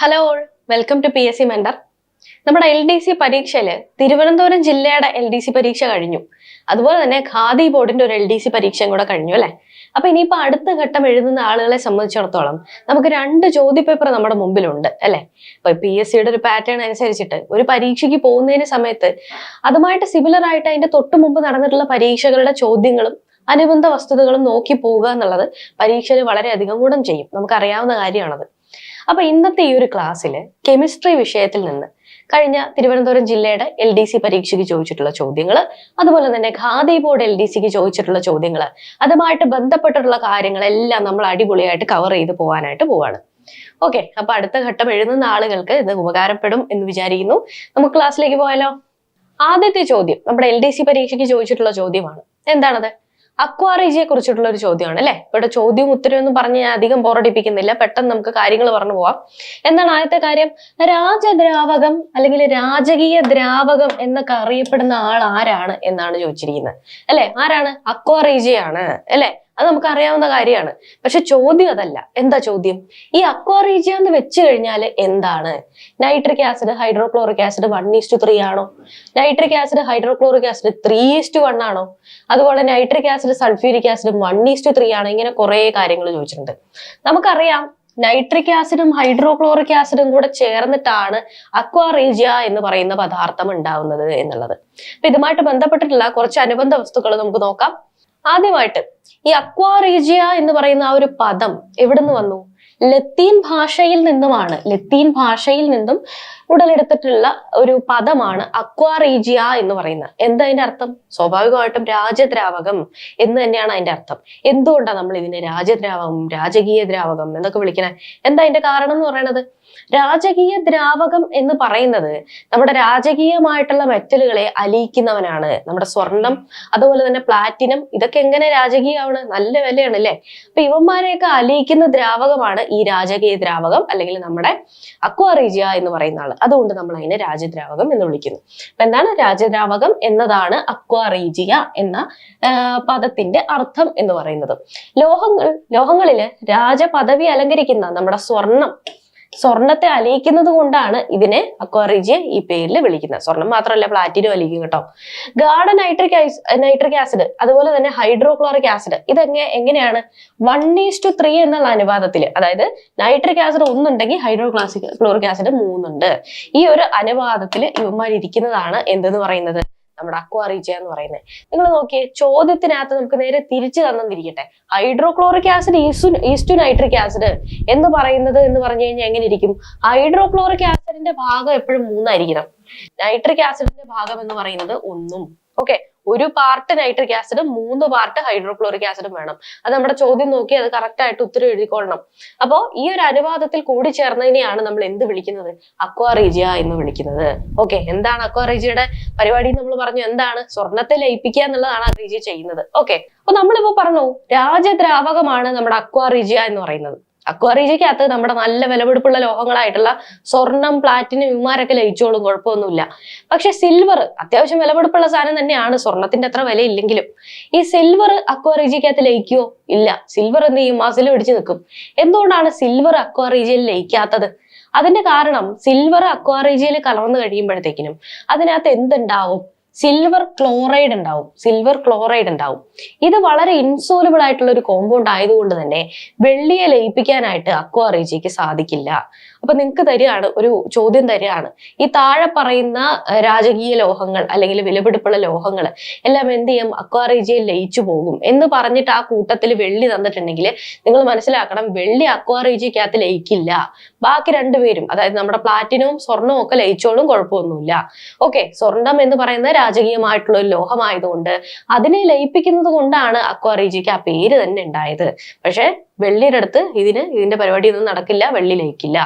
Hello all, welcome to P S C mentor. നമ്മുടെ LDC പരീക്ഷയില് തിരുവനന്തപുരം ജില്ലയുടെ LDC പരീക്ഷ കഴിഞ്ഞു. അതുപോലെ തന്നെ ഖാദി ബോർഡിന്റെ ഒരു LDC പരീക്ഷയും കൂടെ കഴിഞ്ഞു അല്ലെ. അപ്പൊ ഇനിയിപ്പോ അടുത്ത ഘട്ടം എഴുതുന്ന ആളുകളെ സംബന്ധിച്ചിടത്തോളം നമുക്ക് 2 ചോദ്യപേപ്പർ നമ്മുടെ മുമ്പിലുണ്ട് അല്ലെ. ഇപ്പൊ PSCയുടെ ഒരു പാറ്റേൺ അനുസരിച്ചിട്ട് ഒരു പരീക്ഷയ്ക്ക് പോകുന്നതിന് സമയത്ത് അതുമായിട്ട് സിമിലർ ആയിട്ട് അതിന്റെ തൊട്ടു മുമ്പ് നടന്നിട്ടുള്ള പരീക്ഷകളുടെ ചോദ്യങ്ങളും അനുബന്ധ വസ്തുതകളും നോക്കി പോവുക എന്നുള്ളത് പരീക്ഷയിൽ വളരെയധികം ഗുണം ചെയ്യും. നമുക്കറിയാവുന്ന കാര്യമാണത്. അപ്പൊ ഇന്നത്തെ ഈ ഒരു ക്ലാസ്സിൽ കെമിസ്ട്രി വിഷയത്തിൽ നിന്ന് കഴിഞ്ഞ തിരുവനന്തപുരം ജില്ലയുടെ LDC പരീക്ഷയ്ക്ക് ചോദിച്ചിട്ടുള്ള ചോദ്യങ്ങൾ, അതുപോലെ തന്നെ ഖാദി ബോർഡ് LDCക്ക് ചോദിച്ചിട്ടുള്ള ചോദ്യങ്ങൾ, അതുമായിട്ട് ബന്ധപ്പെട്ടിട്ടുള്ള കാര്യങ്ങളെല്ലാം നമ്മൾ അടിപൊളിയായിട്ട് കവർ ചെയ്ത് പോകാനായിട്ട് പോവാണ്. ഓക്കെ, അപ്പൊ അടുത്ത ഘട്ടം എഴുതുന്ന ആളുകൾക്ക് ഇത് ഉപകാരപ്പെടും എന്ന് വിചാരിക്കുന്നു. നമുക്ക് ക്ലാസ്സിലേക്ക് പോയാലോ. ആദ്യത്തെ ചോദ്യം നമ്മുടെ LDC പരീക്ഷയ്ക്ക് ചോദിച്ചിട്ടുള്ള ചോദ്യമാണ്. എന്താണത്? അക്വാ റീജിയെ കുറിച്ചിട്ടുള്ള ഒരു ചോദ്യമാണ് അല്ലെ. ഇവിടെ ചോദ്യവും ഉത്തരവൊന്നും പറഞ്ഞ് ഞാൻ അധികം ബോറടിപ്പിക്കുന്നില്ല, പെട്ടെന്ന് നമുക്ക് കാര്യങ്ങൾ പറഞ്ഞു പോവാം. എന്താണ് ആദ്യത്തെ കാര്യം? രാജദ്രാവകം അല്ലെങ്കിൽ രാജകീയ ദ്രാവകം എന്നൊക്കെ അറിയപ്പെടുന്ന ആൾ ആരാണ് എന്നാണ് ചോദിച്ചിരിക്കുന്നത് അല്ലെ. ആരാണ്? അക്വാ റീജിയാണ് അല്ലെ. അത് നമുക്ക് അറിയാവുന്ന കാര്യമാണ്. പക്ഷെ ചോദ്യം അതല്ല. എന്താ ചോദ്യം? ഈ അക്വാ റീജിയ എന്ന് വെച്ച് കഴിഞ്ഞാൽ എന്താണ്? നൈട്രിക് ആസിഡ് ഹൈഡ്രോക്ലോറിക് ആസിഡ് 1:3 ആണോ? നൈട്രിക് ആസിഡ് ഹൈഡ്രോക്ലോറിക് ആസിഡ് 3:1 ആണോ? അതുപോലെ നൈട്രിക് ആസിഡ് സൾഫ്യൂരിക് ആസിഡ് 1:3 ആണോ? ഇങ്ങനെ കുറെ കാര്യങ്ങൾ ചോദിച്ചിട്ടുണ്ട്. നമുക്കറിയാം നൈട്രിക് ആസിഡും ഹൈഡ്രോക്ലോറിക് ആസിഡും കൂടെ ചേർന്നിട്ടാണ് അക്വാ റീജിയ എന്ന് പറയുന്ന പദാർത്ഥം ഉണ്ടാവുന്നത് എന്നുള്ളത്. അപ്പൊ ഇതുമായിട്ട് ബന്ധപ്പെട്ടിട്ടുള്ള കുറച്ച് അനുബന്ധ വസ്തുക്കൾ നമുക്ക് നോക്കാം. ആദ്യമായിട്ട് ഈ അക്വാ റീജിയ എന്ന് പറയുന്ന ആ ഒരു പദം എവിടുന്ന് വന്നു? ലത്തീൻ ഭാഷയിൽ നിന്നുമാണ്. ലത്തീൻ ഭാഷയിൽ നിന്നും ഉടലെടുത്തിട്ടുള്ള ഒരു പദമാണ് അക്വാ റീജിയ എന്ന് പറയുന്നത്. എന്താ അതിന്റെ അർത്ഥം? സ്വാഭാവികമായിട്ടും രാജദ്രാവകം എന്ന് തന്നെയാണ് അതിന്റെ അർത്ഥം. എന്തുകൊണ്ടാണ് നമ്മൾ ഇതിനെ രാജദ്രാവകം, രാജകീയ ദ്രാവകം എന്നൊക്കെ വിളിക്കണേ? എന്താ അതിന്റെ കാരണം എന്ന് പറയുന്നത്? രാജകീയ ദ്രാവകം എന്ന് പറയുന്നത് നമ്മുടെ രാജകീയമായിട്ടുള്ള മെറ്റലുകളെ അലിയിക്കുന്നവനാണ്. നമ്മുടെ സ്വർണം, അതുപോലെ തന്നെ പ്ലാറ്റിനം, ഇതൊക്കെ എങ്ങനെ രാജകീയമാണ്? നല്ല വിലയാണ് അല്ലെ. അപ്പൊ ഇവന്മാരെയൊക്കെ അലിയിക്കുന്ന ദ്രാവകമാണ് ഈ രാജകീയ ദ്രാവകം അല്ലെങ്കിൽ നമ്മുടെ അക്വാ റീജിയ എന്ന് പറയുന്ന ആള്. അതുകൊണ്ട് നമ്മൾ അതിനെ രാജദ്രാവകം എന്ന് വിളിക്കുന്നു. അപ്പൊ എന്താണ് രാജദ്രാവകം എന്നതാണ് അക്വാ റീജിയ എന്ന പദത്തിന്റെ അർത്ഥം എന്ന് പറയുന്നത്. ലോഹങ്ങളില് രാജപദവി അലങ്കരിക്കുന്ന നമ്മുടെ സ്വർണത്തെ അലിയിക്കുന്നത് കൊണ്ടാണ് ഇതിനെ അക്വാ റീജിയ ഈ പേരിൽ വിളിക്കുന്നത്. സ്വർണം മാത്രമല്ല, പ്ലാറ്റിനും അലിയിക്കും കേട്ടോ. ഗാഢ നൈട്രിക് ആസിഡ് അതുപോലെ തന്നെ ഹൈഡ്രോക്ലോറിക് ആസിഡ് എങ്ങനെയാണ് 1:3 എന്നുള്ള അനുപാതത്തിൽ, അതായത് നൈട്രിക് ആസിഡ് 1 ഉണ്ടെങ്കിൽ ഹൈഡ്രോക്ലോറിക് ആസിഡ് 3 ഉണ്ട്. ഈ ഒരു അനുപാതത്തിൽ ഇവന്മാരിയ്ക്കുന്നതാണ് എന്തെന്ന് പറയുന്നത്? നമ്മുടെ അക്വാ റീജിയ എന്ന് പറയുന്നത്. നിങ്ങൾ നോക്കിയേ, ചോദ്യത്തിനകത്ത് നമുക്ക് നേരെ തിരിച്ചു തന്നിരിക്കട്ടെ. ഹൈഡ്രോക്ലോറിക് ആസിഡ് ഈസ്റ്റു നൈട്രിക് ആസിഡ് എന്ന് പറഞ്ഞു കഴിഞ്ഞാൽ എങ്ങനെ ഇരിക്കും? ഹൈഡ്രോക്ലോറിക് ആസിഡിന്റെ ഭാഗം എപ്പോഴും 3 ആയിരിക്കണം. നൈട്രിക് ആസിഡിന്റെ ഭാഗം എന്ന് പറയുന്നത് 1. ഓക്കെ, ഒരു പാർട്ട് നൈട്രിക് ആസിഡും 3 പാർട്ട് ഹൈഡ്രോക്ലോറിക് ആസിഡും വേണം. അത് നമ്മുടെ ചോദ്യം നോക്കി അത് കറക്റ്റ് ആയിട്ട് ഉത്തരം എഴുതിക്കൊള്ളണം. അപ്പോ ഈ ഒരു അനുപാതത്തിൽ കൂടി ചേർന്നതിനെയാണ് നമ്മൾ എന്ത് വിളിക്കുന്നത്? അക്വാ റീജിയ എന്ന് വിളിക്കുന്നത്. ഓക്കെ, എന്താണ് അക്വാ റീജിയയുടെ പരിപാടി? നമ്മൾ പറഞ്ഞു എന്താണ്? സ്വർണത്തെ ലയിപ്പിക്കുക എന്നുള്ളതാണ് ആ റീജിയ ചെയ്യുന്നത്. ഓക്കെ, അപ്പൊ നമ്മളിപ്പോ പറഞ്ഞു രാജദ്രാവകമാണ് നമ്മുടെ അക്വാ റീജിയ എന്ന് പറയുന്നത്. അക്വാ റീജിയക്കകത്ത് നമ്മുടെ നല്ല വിലപിടിപ്പുള്ള ലോഹങ്ങളായിട്ടുള്ള സ്വർണം, പ്ലാറ്റിനം ഇവന്മാരൊക്കെ ലയിച്ചോളും, കുഴപ്പമൊന്നുമില്ല. പക്ഷെ സിൽവർ അത്യാവശ്യം വിലപിടിപ്പുള്ള സാധനം തന്നെയാണ്, സ്വർണത്തിന്റെ അത്ര വില ഇല്ലെങ്കിലും. ഈ സിൽവർ അക്വാ റീജിയക്കകത്ത് ലയിക്കുവോ? ഇല്ല. സിൽവർ എന്ത് ചെയ്യും? മസിൽ പിടിച്ചു നിൽക്കും. എന്തുകൊണ്ടാണ് സിൽവർ അക്വാ റീജിയയിൽ ലയിക്കാത്തത്? അതിന്റെ കാരണം സിൽവർ അക്വാ റീജിയയിൽ കലർന്നു കഴിയുമ്പോഴത്തേക്കിനും അതിനകത്ത് എന്തുണ്ടാവും? സിൽവർ ക്ലോറൈഡ് ഉണ്ടാവും. ഇത് വളരെ ഇൻസോലബിൾ ആയിട്ടുള്ള ഒരു കോമ്പൗണ്ട് ആയതുകൊണ്ട് തന്നെ വെള്ളിയെ ലയിപ്പിക്കാനായിട്ട് അക്വാ റീജിയക്ക് സാധിക്കില്ല. അപ്പൊ നിങ്ങൾക്ക് ഒരു ചോദ്യം തരികയാണ്. ഈ താഴെ പറയുന്ന രാജകീയ ലോഹങ്ങൾ അല്ലെങ്കിൽ വിലപിടിപ്പുള്ള ലോഹങ്ങൾ എല്ലാം എന്ത് ചെയ്യും? അക്വാ റീജിയയിൽ ലയിച്ചു പോകും എന്ന് പറഞ്ഞിട്ട് ആ കൂട്ടത്തിൽ വെള്ളി തന്നിട്ടുണ്ടെങ്കിൽ നിങ്ങൾ മനസ്സിലാക്കണം, വെള്ളി അക്വാ റീജിയക്കകത്ത് ലയിക്കില്ല. ബാക്കി 2 പേരും, അതായത് നമ്മുടെ പ്ലാറ്റിനവും സ്വർണവും ഒക്കെ ലയിച്ചോളും, കുഴപ്പമൊന്നുമില്ല. ഓക്കെ, സ്വർണം എന്ന് പറയുന്ന രാജകീയമായിട്ടുള്ള ഒരു ലോഹമായതുകൊണ്ട് അതിനെ ലയിപ്പിക്കുന്നത് കൊണ്ടാണ് അക്വാ റീജിയക്ക് ആ പേര് തന്നെ ഉണ്ടായത്. പക്ഷെ വെള്ളിയുടെ അടുത്ത് ഇതിന്റെ പരിപാടി ഒന്നും നടക്കില്ല, വെള്ളി ലയിക്കില്ല.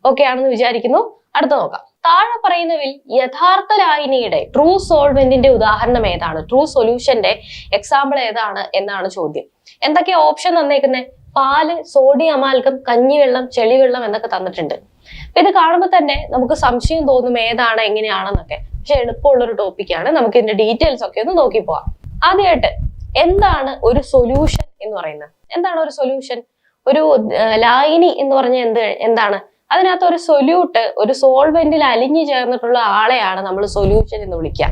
ഓക്കെ ആണെന്ന് വിചാരിക്കുന്നു. അടുത്ത നോക്കാം. താഴെ പറയുന്നതിൽ യഥാർത്ഥ ലായനിയുടെ ട്രൂ സോൾവെന്റിന്റെ ഉദാഹരണം ഏതാണ്? ട്രൂ സൊല്യൂഷന്റെ എക്സാമ്പിൾ ഏതാണ് എന്നാണ് ചോദ്യം. എന്തൊക്കെയാ ഓപ്ഷൻ തന്നേക്കുന്നത്? പാല്, സോഡിയം അമാൽഗം, കഞ്ഞിവെള്ളം, ചെളിവെള്ളം എന്നൊക്കെ തന്നിട്ടുണ്ട്. അപ്പൊ ഇത് കാണുമ്പോൾ തന്നെ നമുക്ക് സംശയം തോന്നും ഏതാണ് എങ്ങനെയാണെന്നൊക്കെ. പക്ഷെ എളുപ്പമുള്ളൊരു ടോപ്പിക്കാണ്. നമുക്ക് ഇതിന്റെ ഡീറ്റെയിൽസ് ഒക്കെ ഒന്ന് നോക്കി പോവാം. ആദ്യമായിട്ട് എന്താണ് ഒരു സൊല്യൂഷൻ എന്ന് പറയുന്നത്? എന്താണ് ഒരു സൊല്യൂഷൻ? ഒരു ലായനി എന്ന് പറഞ്ഞാൽ എന്താണ്? അതിനകത്ത് ഒരു സൊല്യൂട്ട് ഒരു സോൾവെന്റിൽ അലിഞ്ഞു ചേർന്നിട്ടുള്ള ആളെയാണ് നമ്മൾ സൊല്യൂഷൻ എന്ന് വിളിക്കുക,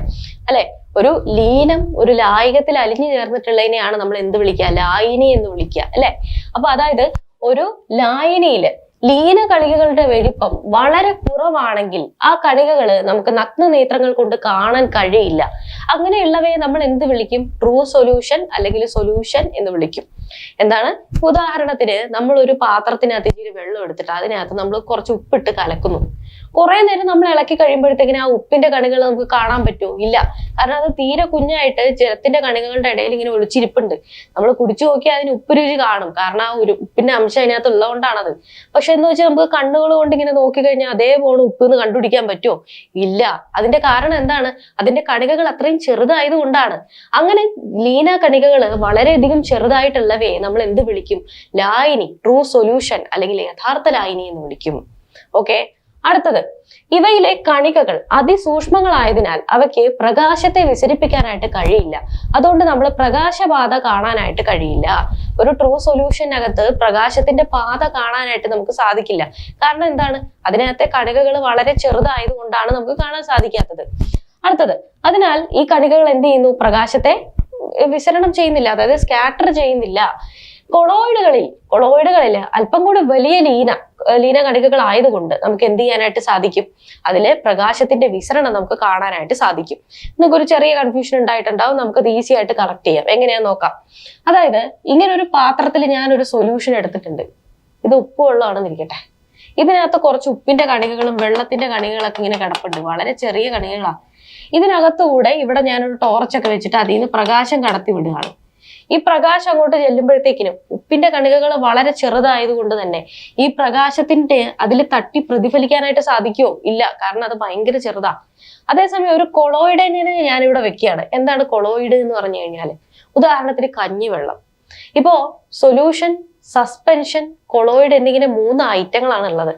അല്ലെ? ഒരു ലീനം ഒരു ലായകത്തിൽ അലിഞ്ഞു ചേർന്നിട്ടുള്ളതിനെയാണ് നമ്മൾ എന്ത് വിളിക്കുക? ലായിനി എന്ന് വിളിക്കുക, അല്ലെ? അപ്പൊ അതായത് ഒരു ലായനിയില് ലീന കണികകളുടെ വലിപ്പം വളരെ കുറവാണെങ്കിൽ ആ കണികകൾ നമുക്ക് നഗ്നനേത്രങ്ങൾ കൊണ്ട് കാണാൻ കഴിയില്ല. അങ്ങനെയുള്ളവയെ നമ്മൾ എന്ത് വിളിക്കും? ട്രൂ സൊല്യൂഷൻ അല്ലെങ്കിൽ സൊല്യൂഷൻ എന്ന് വിളിക്കും. എന്താണ്? ഉദാഹരണത്തിന് നമ്മൾ ഒരു പാത്രത്തിനകത്ത് ഇച്ചിരി വെള്ളം എടുത്തിട്ട് അതിനകത്ത് നമ്മൾ കുറച്ച് ഉപ്പിട്ട് കലക്കുന്നു. കുറെ നേരം നമ്മൾ ഇളക്കി കഴിയുമ്പോഴത്തേക്കിന് ആ ഉപ്പിന്റെ കണികൾ നമുക്ക് കാണാൻ പറ്റുമോ? ഇല്ല. കാരണം അത് തീരെ കുഞ്ഞായിട്ട് ജലത്തിന്റെ കണികകളുടെ ഇടയിൽ ഇങ്ങനെ ഒളിച്ചിരിപ്പുണ്ട്. നമ്മൾ കുടിച്ചു നോക്കിയാൽ അതിന് ഉപ്പ് രുചി കാണും, കാരണം ആ ഒരു ഉപ്പിന്റെ അംശം അതിനകത്ത് ഉള്ളതുകൊണ്ടാണത്. പക്ഷെ എന്ന് വെച്ചാൽ നമുക്ക് കണ്ണുകൾ കൊണ്ട് ഇങ്ങനെ നോക്കിക്കഴിഞ്ഞാൽ അതേപോലെ ഉപ്പ് എന്ന് കണ്ടുപിടിക്കാൻ പറ്റുമോ? ഇല്ല. അതിന്റെ കാരണം എന്താണ്? അതിന്റെ കണികകൾ അത്രയും ചെറുതായത് കൊണ്ടാണ്. അങ്ങനെ ലീന കണികകൾ വളരെയധികം ചെറുതായിട്ടുള്ളവയെ നമ്മൾ എന്ത് വിളിക്കും? ലായിനി, ട്രൂ സൊല്യൂഷൻ അല്ലെങ്കിൽ യഥാർത്ഥ ലായിനി എന്ന് വിളിക്കും. ഓക്കെ. അടുത്തത്, ഇവയിലെ കണികകൾ അതിസൂക്ഷ്മങ്ങളായതിനാൽ അവയ്ക്ക് പ്രകാശത്തെ വിസരിപ്പിക്കാനായിട്ട് കഴിയില്ല. അതുകൊണ്ട് നമ്മൾ പ്രകാശപാത കാണാനായിട്ട് കഴിയില്ല. ഒരു ട്രൂ സൊല്യൂഷനകത്ത് പ്രകാശത്തിന്റെ പാത കാണാനായിട്ട് നമുക്ക് സാധിക്കില്ല. കാരണം എന്താണ്? അതിനകത്തെ കണികകൾ വളരെ ചെറുതായതുകൊണ്ടാണ് നമുക്ക് കാണാൻ സാധിക്കാത്തത്. അടുത്തത്, അതിനാൽ ഈ കണികകൾ എന്ത് ചെയ്യുന്നു? പ്രകാശത്തെ വിസരണം ചെയ്യുന്നില്ല, അതായത് സ്കാറ്റർ ചെയ്യുന്നില്ല. കൊളോയിഡുകളിൽ അല്പം കൂടി വലിയ ലീന കണികകൾ ആയതുകൊണ്ട് നമുക്ക് എന്ത് ചെയ്യാനായിട്ട് സാധിക്കും? അതിലെ പ്രകാശത്തിന്റെ വിസരണം നമുക്ക് കാണാനായിട്ട് സാധിക്കും. നിങ്ങൾക്ക് ഒരു ചെറിയ കൺഫ്യൂഷൻ ഉണ്ടായിട്ടുണ്ടാവും, നമുക്കത് ഈസി ആയിട്ട് കറക്റ്റ് ചെയ്യാം. എങ്ങനെയാന്ന് നോക്കാം. അതായത് ഇങ്ങനെ ഒരു പാത്രത്തിൽ ഞാനൊരു സൊല്യൂഷൻ എടുത്തിട്ടുണ്ട്. ഇത് ഉപ്പ് വെള്ളമാണെന്ന് ഇരിക്കട്ടെ. ഇതിനകത്ത് കുറച്ച് ഉപ്പിന്റെ കണികകളും വെള്ളത്തിന്റെ കണികകളൊക്കെ ഇങ്ങനെ കിടപ്പുണ്ട്, വളരെ ചെറിയ കണികകളാണ്. ഇതിനകത്തുകൂടെ ഇവിടെ ഞാനൊരു ടോർച്ചൊക്കെ വെച്ചിട്ട് അതിൽ നിന്ന് പ്രകാശം കടത്തി വിടുകയാണ്. ഈ പ്രകാശം അങ്ങോട്ട് ചെല്ലുമ്പോഴത്തേക്കിനും ഉപ്പിന്റെ കണികകൾ വളരെ ചെറുതായതുകൊണ്ട് തന്നെ ഈ പ്രകാശത്തിന്റെ അതിൽ തട്ടി പ്രതിഫലിക്കാനായിട്ട് സാധിക്കുമോ? ഇല്ല, കാരണം അത് ഭയങ്കര ചെറുതാ. അതേസമയം ഒരു കൊളോയിഡിനെ ഞാനിവിടെ വെക്കുകയാണ്. എന്താണ് കൊളോയിഡ് എന്ന് പറഞ്ഞു കഴിഞ്ഞാല്? ഉദാഹരണത്തിന് കഞ്ഞിവെള്ളം. ഇപ്പോ സൊല്യൂഷൻ, സസ്പെൻഷൻ, കൊളോയിഡ് എന്നിങ്ങനെ 3 ഐറ്റങ്ങളാണ് ഉള്ളത്.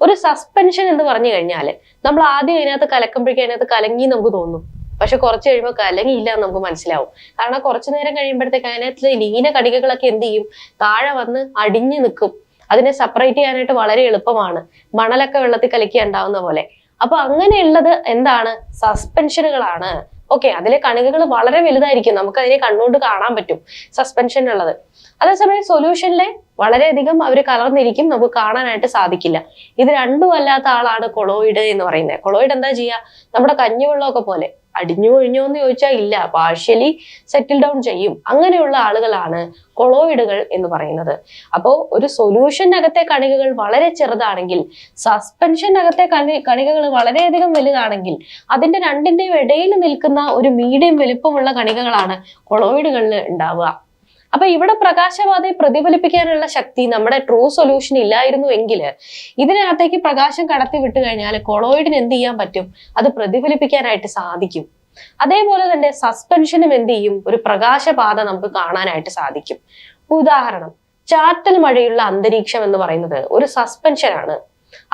ഒരു സസ്പെൻഷൻ എന്ന് പറഞ്ഞു കഴിഞ്ഞാല് നമ്മൾ ആദ്യം അതിനകത്ത് കലക്കുമ്പോഴേക്കും അതിനകത്ത് കലങ്ങി നമുക്ക് തോന്നും. പക്ഷെ കുറച്ച് കഴിയുമ്പോൾ കലങ്ങിയില്ല എന്ന് നമുക്ക് മനസ്സിലാവും. കാരണം കുറച്ചു നേരം കഴിയുമ്പോഴത്തേക്ക് അതിനകത്ത് ലീന കണികകളൊക്കെ എന്ത് ചെയ്യും? താഴെ വന്ന് അടിഞ്ഞു നിൽക്കും. അതിനെ സെപ്പറേറ്റ് ചെയ്യാനായിട്ട് വളരെ എളുപ്പമാണ്, മണലൊക്കെ വെള്ളത്തിൽ കലക്കി ഉണ്ടാവുന്ന പോലെ. അപ്പൊ അങ്ങനെയുള്ളത് എന്താണ്? സസ്പെൻഷനുകളാണ്. ഓക്കെ. അതിലെ കണികകൾ വളരെ വലുതായിരിക്കും, നമുക്ക് അതിനെ കണ്ണുകൊണ്ട് കാണാൻ പറ്റും സസ്പെൻഷനുള്ളത്. അതേസമയം സൊല്യൂഷനിലെ വളരെയധികം അവർ കലർന്നിരിക്കും, നമുക്ക് കാണാനായിട്ട് സാധിക്കില്ല. ഇത് രണ്ടും അല്ലാത്ത ആളാണ് കൊളോയിഡ് എന്ന് പറയുന്നത്. കൊളോയിഡ് എന്താ ചെയ്യുക? നമ്മുടെ കഞ്ഞിവെള്ളമൊക്കെ പോലെ അടിഞ്ഞു ഒഴിഞ്ഞോ എന്ന് ചോദിച്ചാൽ ഇല്ല, പാർഷ്യലി സെറ്റിൽ ഡൗൺ ചെയ്യും. അങ്ങനെയുള്ള ആളുകളാണ് കൊളോയിഡുകൾ എന്ന് പറയുന്നത്. അപ്പോൾ ഒരു സൊല്യൂഷനകത്തെ കണികകൾ വളരെ ചെറുതാണെങ്കിൽ സസ്പെൻഷനകത്തെ കണികകൾ വളരെയധികം വലുതാണെങ്കിൽ അതിന്റെ രണ്ടിന്റെയും ഇടയിൽ നിൽക്കുന്ന ഒരു മീഡിയം വലിപ്പമുള്ള കണികകളാണ് കൊളോയിഡുകളിൽ ഉണ്ടാവുക. അപ്പൊ ഇവിടെ പ്രകാശപാതയെ പ്രതിഫലിപ്പിക്കാനുള്ള ശക്തി നമ്മുടെ ട്രൂ സൊല്യൂഷൻ ഇല്ലായിരുന്നു എങ്കിൽ ഇതിനകത്തേക്ക് പ്രകാശം കടത്തി വിട്ടു കഴിഞ്ഞാൽ കൊളോയിഡിന് എന്ത് ചെയ്യാൻ പറ്റും? അത് പ്രതിഫലിപ്പിക്കാനായിട്ട് സാധിക്കും. അതേപോലെ തന്നെ സസ്പെൻഷനും എന്ത് ചെയ്യും? ഒരു പ്രകാശപാത നമുക്ക് കാണാനായിട്ട് സാധിക്കും. ഉദാഹരണം, ചാറ്റൽ മഴയുള്ള അന്തരീക്ഷം എന്ന് പറയുന്നത് ഒരു സസ്പെൻഷനാണ്.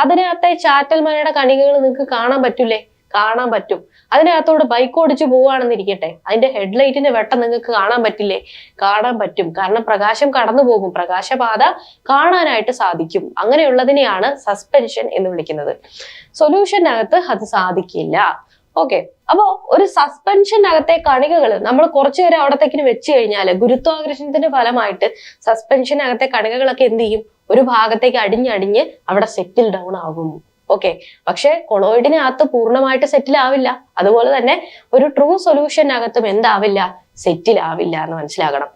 അതിനകത്തെ ചാറ്റൽ മഴയുടെ കണികകൾ നിങ്ങൾക്ക് കാണാൻ പറ്റൂലേ? കാണാൻ പറ്റും. അതിനകത്തോട് ബൈക്ക് ഓടിച്ചു പോവുകയാണെന്നിരിക്കട്ടെ, അതിന്റെ ഹെഡ്ലൈറ്റിന്റെ വെട്ടം നിങ്ങൾക്ക് കാണാൻ പറ്റില്ലേ? കാണാൻ പറ്റും. കാരണം പ്രകാശം കടന്നു പോകും, പ്രകാശപാത കാണാനായിട്ട് സാധിക്കും. അങ്ങനെയുള്ളതിനെയാണ് സസ്പെൻഷൻ എന്ന് വിളിക്കുന്നത്. സൊല്യൂഷനകത്ത് അത് സാധിക്കില്ല. ഓക്കെ. അപ്പോ ഒരു സസ്പെൻഷനകത്തെ കണികകൾ നമ്മൾ കുറച്ചു നേരം അവിടത്തേക്കിന് വെച്ച് കഴിഞ്ഞാൽ ഗുരുത്വാകർഷണത്തിന്റെ ഫലമായിട്ട് സസ്പെൻഷനകത്തെ കണികകളൊക്കെ എന്ത് ചെയ്യും? ഒരു ഭാഗത്തേക്ക് അടിഞ്ഞടിഞ്ഞ് അവിടെ സെറ്റിൽ ഡൗൺ ആകും. ഓക്കെ. പക്ഷെ കൊളോയിഡിനകത്ത് പൂർണ്ണമായിട്ട് സെറ്റിൽ ആവില്ല. അതുപോലെ തന്നെ ഒരു ട്രൂ സൊല്യൂഷനകത്തും എന്താവില്ല? സെറ്റിൽ ആവില്ല എന്ന് മനസ്സിലാക്കണം.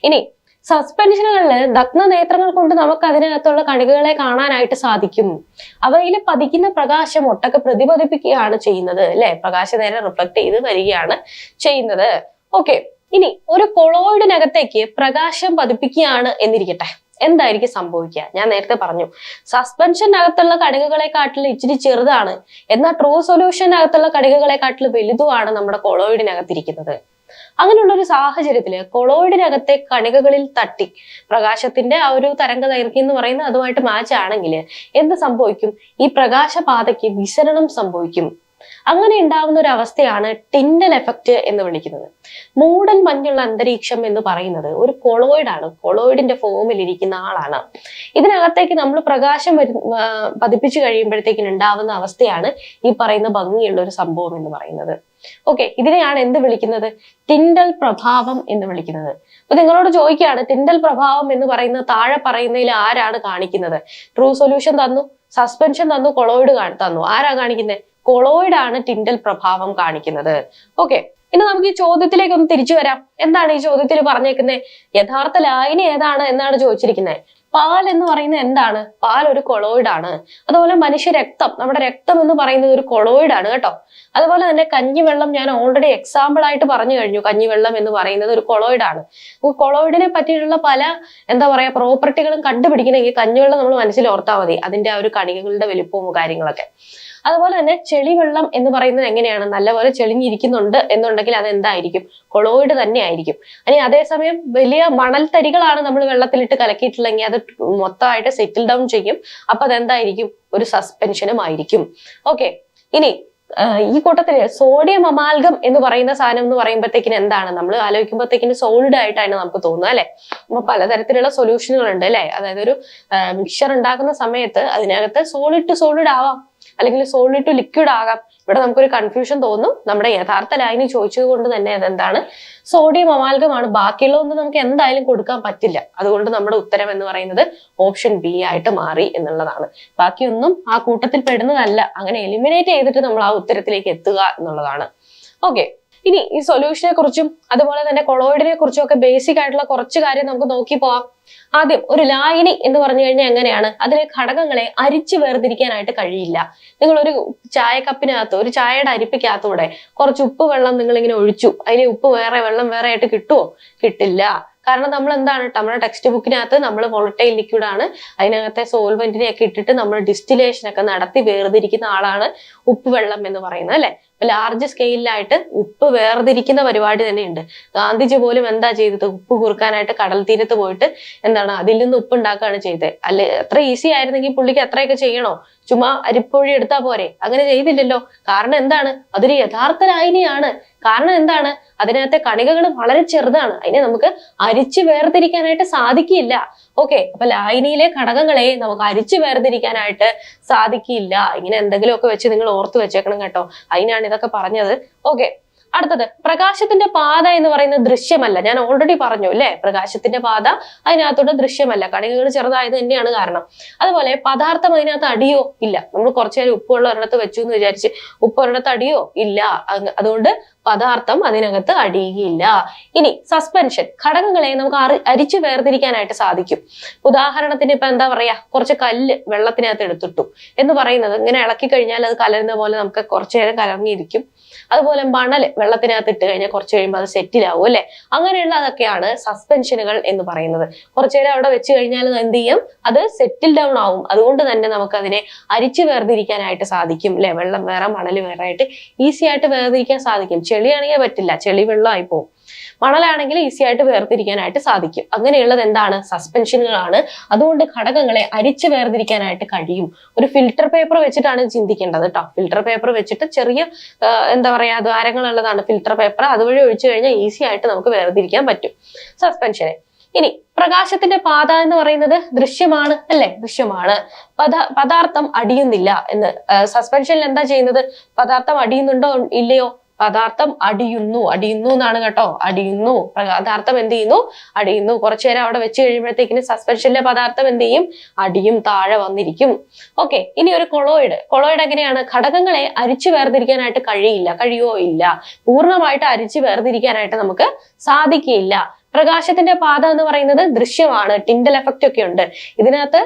ഇനി സസ്പെൻഷനുകളിൽ നഗ്നനേത്രങ്ങൾ കൊണ്ട് നമുക്ക് അതിനകത്തുള്ള കണികകളെ കാണാനായിട്ട് സാധിക്കും. അവയിൽ പതിക്കുന്ന പ്രകാശം ഒട്ടൊക്കെ പ്രതിഫലിപ്പിക്കുകയാണ് ചെയ്യുന്നത്, അല്ലെ? പ്രകാശ നേരെ റിഫ്ലക്ട് ചെയ്ത് വരികയാണ് ചെയ്യുന്നത്. ഓക്കെ. ഇനി ഒരു കൊളോയിഡിനകത്തേക്ക് പ്രകാശം പതിപ്പിക്കുകയാണ് എന്നിരിക്കട്ടെ, എന്തായിരിക്കും സംഭവിക്കുക? ഞാൻ നേരത്തെ പറഞ്ഞു, സസ്പെൻഷനകത്തുള്ള കണികകളെക്കാട്ടിൽ ഇച്ചിരി ചെറുതാണ്, എന്നാൽ ട്രൂ സൊല്യൂഷനകത്തുള്ള കണികകളെക്കാട്ടിൽ വലുതുമാണ് നമ്മുടെ കൊളോയിഡിനകത്തിരിക്കുന്നത്. അങ്ങനെയുള്ള ഒരു സാഹചര്യത്തില് കൊളോയിഡിനകത്തെ കണികകളിൽ തട്ടി പ്രകാശത്തിന്റെ ആ ഒരു തരംഗ ദൈർഘ്യം എന്ന് പറയുന്നത് അതുമായിട്ട് മാച്ച് ആണെങ്കിൽ എന്ത് സംഭവിക്കും? ഈ പ്രകാശപാതയ്ക്ക് വിസരണം സംഭവിക്കും. അങ്ങനെ ഉണ്ടാവുന്ന ഒരു അവസ്ഥയാണ് ടിൻഡൽ എഫക്റ്റ് എന്ന് വിളിക്കുന്നത്. മൂടൽ മഞ്ഞുള്ള അന്തരീക്ഷം എന്ന് പറയുന്നത് ഒരു കൊളോയിഡാണ്, കൊളോയിഡിന്റെ ഫോമിൽ ഇരിക്കുന്ന ആളാണ്. ഇതിനകത്തേക്ക് നമ്മൾ പ്രകാശം പതിപ്പിച്ചു കഴിയുമ്പോഴത്തേക്കിന് ഉണ്ടാവുന്ന അവസ്ഥയാണ് ഈ പറയുന്ന ഭംഗിയുള്ള ഒരു സംഭവം എന്ന് പറയുന്നത്. ഓക്കെ, ഇതിനെയാണ് എന്ത് വിളിക്കുന്നത്? ടിൻഡൽ പ്രഭാവം എന്ന് വിളിക്കുന്നത്. അപ്പൊ നിങ്ങളോട് ചോദിക്കുകയാണ്, ടിൻഡൽ പ്രഭാവം എന്ന് പറയുന്നത് താഴെ പറയുന്നതിൽ ആരാണ് കാണിക്കുന്നത്? ട്രൂ സൊല്യൂഷൻ തന്നു, സസ്പെൻഷൻ തന്നു, കൊളോയിഡ് തന്നു. ആരാ കാണിക്കുന്നത്? കൊളോയിഡ് ആണ് ടിൻഡൽ പ്രഭാവം കാണിക്കുന്നത്. ഓക്കെ, ഇനി നമുക്ക് ഈ ചോദ്യത്തിലേക്ക് ഒന്ന് തിരിച്ചു വരാം. എന്താണ് ഈ ചോദ്യത്തിൽ പറഞ്ഞേക്കുന്നത്? യഥാർത്ഥ ലായനി ഏതാണ് എന്നാണ് ചോദിച്ചിരിക്കുന്നത്. പാൽ എന്ന് പറയുന്നത് എന്താണ്? പാൽ ഒരു കൊളോയിഡ് ആണ്. അതുപോലെ മനുഷ്യരക്തം, നമ്മുടെ രക്തം എന്ന് പറയുന്നത് ഒരു കൊളോയിഡ് ആണ് കേട്ടോ. അതുപോലെ തന്നെ കഞ്ഞിവെള്ളം ഞാൻ ഓൾറെഡി എക്സാമ്പിൾ ആയിട്ട് പറഞ്ഞു കഴിഞ്ഞു. കഞ്ഞിവെള്ളം എന്ന് പറയുന്നത് ഒരു കൊളോയിഡ് ആണ്. കൊളോയിഡിനെ പറ്റിയിട്ടുള്ള പല പ്രോപ്പർട്ടികളും കണ്ടുപിടിക്കണമെങ്കിൽ കഞ്ഞിവെള്ളം നമ്മൾ മനസ്സിൽ ഓർത്താൽ മതി, അതിന്റെ ആ ഒരു കണികകളുടെ വലിപ്പവും കാര്യങ്ങളൊക്കെ. അതുപോലെ തന്നെ ചെളിവെള്ളം എന്ന് പറയുന്നത് എങ്ങനെയാണ്? നല്ലപോലെ ചെളിഞ്ഞിരിക്കുന്നുണ്ട് എന്നുണ്ടെങ്കിൽ അത് എന്തായിരിക്കും? കൊളോയിഡ് തന്നെ ആയിരിക്കും. ഇനി അതേസമയം വലിയ മണൽത്തരികളാണ് നമ്മൾ വെള്ളത്തിലിട്ട് കലക്കിയിട്ടുള്ളെങ്കിൽ അത് മൊത്തമായിട്ട് സെറ്റിൽ ഡൗൺ ചെയ്യും. അപ്പൊ അതെന്തായിരിക്കും? ഒരു സസ്പെൻഷനും ആയിരിക്കും. ഓക്കെ, ഇനി ഈ കൂട്ടത്തില് സോഡിയം അമാൽഗം എന്ന് പറയുന്ന സാധനം എന്ന് പറയുമ്പോഴത്തേക്കിന് എന്താണ്? നമ്മൾ ആലോചിക്കുമ്പോഴത്തേക്കിന് സോളിഡ് ആയിട്ടാണ് നമുക്ക് തോന്നുക അല്ലെ. അപ്പൊ പലതരത്തിലുള്ള സൊല്യൂഷനുകൾ ഉണ്ട് അല്ലെ. അതായത് ഒരു മിക്സർ ഉണ്ടാക്കുന്ന സമയത്ത് അതിനകത്ത് സോളിഡ് ടു സോളിഡ് ആവാം, അല്ലെങ്കിൽ സോളിഡ് ടു ലിക്വിഡ് ആകാം. ഇവിടെ നമുക്കൊരു കൺഫ്യൂഷൻ തോന്നും. നമ്മുടെ യഥാർത്ഥ ലായനി ചോദിച്ചത് കൊണ്ട് തന്നെ അതെന്താണ്? സോഡിയം അമാൽഗമാണ്. ബാക്കിയുള്ളതൊന്നും നമുക്ക് എന്തായാലും കൊടുക്കാൻ പറ്റില്ല. അതുകൊണ്ട് നമ്മുടെ ഉത്തരം എന്ന് പറയുന്നത് ഓപ്ഷൻ ബി ആയിട്ട് മാറി എന്നുള്ളതാണ്. ബാക്കിയൊന്നും ആ കൂട്ടത്തിൽ പെടുന്നതല്ല. അങ്ങനെ എലിമിനേറ്റ് ചെയ്തിട്ട് നമ്മൾ ആ ഉത്തരത്തിലേക്ക് എത്തുക എന്നുള്ളതാണ്. ഓക്കെ, ഇനി ഈ സൊല്യൂഷനെ കുറിച്ചും അതുപോലെ തന്നെ കൊളോയിഡിനെ കുറിച്ചും ഒക്കെ ബേസിക് ആയിട്ടുള്ള കുറച്ച് കാര്യം നമുക്ക് നോക്കി പോവാം. ആദ്യം, ഒരു ലായനി എന്ന് പറഞ്ഞു കഴിഞ്ഞാൽ എങ്ങനെയാണ്? അതിലെ ഘടകങ്ങളെ അരിച്ചു വേർതിരിക്കാനായിട്ട് കഴിയില്ല. നിങ്ങൾ ഒരു ചായക്കപ്പിനകത്ത്, ഒരു ചായയുടെ അരിപ്പിക്കകത്തൂടെ കുറച്ച് ഉപ്പ് വെള്ളം നിങ്ങൾ ഇങ്ങനെ ഒഴിച്ചു, അതിലെ ഉപ്പ് വേറെ വെള്ളം വേറെ ആയിട്ട് കിട്ടുമോ? കിട്ടില്ല. കാരണം നമ്മൾ എന്താണ്, നമ്മുടെ ടെക്സ്റ്റ് ബുക്കിനകത്ത് നമ്മൾ വോളട്ടൈൽ ലിക്വിഡ് ആണ്, അതിനകത്തെ സോൾവെന്റിനെ ഒക്കെ ഇട്ടിട്ട് നമ്മൾ ഡിസ്റ്റിലേഷൻ ഒക്കെ നടത്തി വേർതിരിക്കുന്ന ആളാണ് ഉപ്പ് വെള്ളം എന്ന് പറയുന്നത് അല്ലെ. ലാർജ് സ്കെയിലായിട്ട് ഉപ്പ് വേർതിരിക്കുന്ന പരിപാടി തന്നെയുണ്ട്. ഗാന്ധിജി പോലും എന്താ ചെയ്തത്? ഉപ്പ് കുറുക്കാനായിട്ട് കടൽ തീരത്ത് പോയിട്ട് എന്താണ് അതിൽ നിന്ന് ഉപ്പ് ഉണ്ടാക്കുകയാണ് ചെയ്തത്. അല്ലെ, അത്ര ഈസി ആയിരുന്നെങ്കിൽ പുള്ളിക്ക് അത്രയൊക്കെ ചെയ്യണോ? ചുമ്മാ അരിപ്പൊഴി എടുത്താൽ പോരെ? അങ്ങനെ ചെയ്തില്ലല്ലോ. കാരണം എന്താണ്? അതൊരു യഥാർത്ഥ ലായനിയാണ്. കാരണം എന്താണ്? അതിനകത്തെ കണികകൾ വളരെ ചെറുതാണ്. അതിനെ നമുക്ക് അരിച്ച് വേർതിരിക്കാനായിട്ട് സാധിക്കില്ല. ഓക്കെ, അപ്പൊ ലായനിയിലെ ഘടകങ്ങളെ നമുക്ക് അരിച്ച് വേർതിരിക്കാനായിട്ട് സാധിക്കില്ല. ഇങ്ങനെ എന്തെങ്കിലുമൊക്കെ വെച്ച് നിങ്ങൾ ഓർത്ത് വെച്ചേക്കണം കേട്ടോ. അതിനാണ് ഇതൊക്കെ പറഞ്ഞത്. ഓക്കെ, അടുത്തത്, പ്രകാശത്തിന്റെ പാത എന്ന് പറയുന്നത് ദൃശ്യമല്ല. ഞാൻ ഓൾറെഡി പറഞ്ഞു അല്ലെ, പ്രകാശത്തിന്റെ പാത അതിനകത്തോട്ട് ദൃശ്യമല്ല. കണികകൾ ചെറുതായത് തന്നെയാണ് കാരണം. അതുപോലെ പദാർത്ഥം അതിനകത്ത് അടിയോ ഇല്ല. നമ്മൾ കുറച്ചു നേരം ഉപ്പുള്ള ഒരിടത്ത് വെച്ചു എന്ന് വിചാരിച്ച് ഉപ്പ് ഒരിടത്ത് അടിയോ ഇല്ല. അതുകൊണ്ട് പദാർത്ഥം അതിനകത്ത് അടിയുകയില്ല. ഇനി സസ്പെൻഷൻ, ഘടകങ്ങളെ നമുക്ക് അരിച്ചു വേർതിരിക്കാനായിട്ട് സാധിക്കും. ഉദാഹരണത്തിന് ഇപ്പൊ എന്താ പറയാ, കുറച്ച് കല്ല് വെള്ളത്തിനകത്ത് എടുത്തിട്ടു എന്ന് പറയുന്നത് ഇങ്ങനെ ഇളക്കി കഴിഞ്ഞാൽ അത് കലരുന്ന പോലെ നമുക്ക് കുറച്ചു നേരം കലർന്നിരിക്കും. അതുപോലെ മണല് വെള്ളത്തിനകത്ത് ഇട്ട് കഴിഞ്ഞാൽ കുറച്ച് കഴിയുമ്പോൾ അത് സെറ്റിലാവും അല്ലെ. അങ്ങനെയുള്ളതൊക്കെയാണ് സസ്പെൻഷനുകൾ എന്ന് പറയുന്നത്. കുറച്ചു നേരം അവിടെ വെച്ച് കഴിഞ്ഞാൽ എന്ത് ചെയ്യും? അത് സെറ്റിൽ ഡൗൺ ആവും. അതുകൊണ്ട് തന്നെ നമുക്ക് അതിനെ അരിച്ചു വേർതിരിക്കാനായിട്ട് സാധിക്കും അല്ലെ. വെള്ളം വേറെ മണല് വേറെ ആയിട്ട് ഈസി ആയിട്ട് വേർതിരിക്കാൻ സാധിക്കും. ചെളിയാണെങ്കിൽ പറ്റില്ല, ചെളി വെള്ളമായി പോകും. മണലാണെങ്കിൽ ഈസി ആയിട്ട് വേർതിരിക്കാനായിട്ട് സാധിക്കും. അങ്ങനെയുള്ളത് എന്താണ്? സസ്പെൻഷനുകളാണ്. അതുകൊണ്ട് ഘടകങ്ങളെ അരിച്ചു വേർതിരിക്കാനായിട്ട് കഴിയും. ഒരു ഫിൽട്ടർ പേപ്പർ വെച്ചിട്ടാണ് ചിന്തിക്കേണ്ടത് കേട്ടോ. ഫിൽട്ടർ പേപ്പർ വെച്ചിട്ട് ചെറിയ ദ്വാരങ്ങളുള്ളതാണ് ഫിൽട്ടർ പേപ്പർ. അതുവഴി ഒഴിച്ചു കഴിഞ്ഞാൽ ഈസി ആയിട്ട് നമുക്ക് വേർതിരിക്കാൻ പറ്റും സസ്പെൻഷനെ. ഇനി പ്രകാശത്തിന്റെ പാത എന്ന് പറയുന്നത് ദൃശ്യമാണ് അല്ലെ. ദൃശ്യമാണ്. പദാർത്ഥം അടിയുന്നില്ല എന്ന് സസ്പെൻഷനിൽ എന്താ ചെയ്യുന്നത്? പദാർത്ഥം അടിയുന്നുണ്ടോ ഇല്ലയോ? പദാർത്ഥം അടിയുന്നു എന്നാണ് കേട്ടോ. അടിയുന്നു. പദാർത്ഥം എന്ത് ചെയ്യുന്നു? അടിയുന്നു. കുറച്ചു നേരം അവിടെ വെച്ച് കഴിയുമ്പോഴത്തേക്കിന് സസ്പെൻഷനിലെ പദാർത്ഥം എന്ത് ചെയ്യും? അടിയും, താഴെ വന്നിരിക്കും. ഓക്കെ, ഇനി ഒരു കൊളോയിഡ് എങ്ങനെയാണ്? ഘടകങ്ങളെ അരിച്ചു വേർതിരിക്കാനായിട്ട് കഴിയുമോ? ഇല്ല. പൂർണ്ണമായിട്ട് അരിച്ചു വേർതിരിക്കാനായിട്ട് നമുക്ക് സാധിക്കില്ല. പ്രകാശത്തിന്റെ പാത എന്ന് പറയുന്നത് ദൃശ്യമാണ്. ടിൻഡൽ എഫക്റ്റ് ഒക്കെ ഉണ്ട് ഇതിനകത്ത്.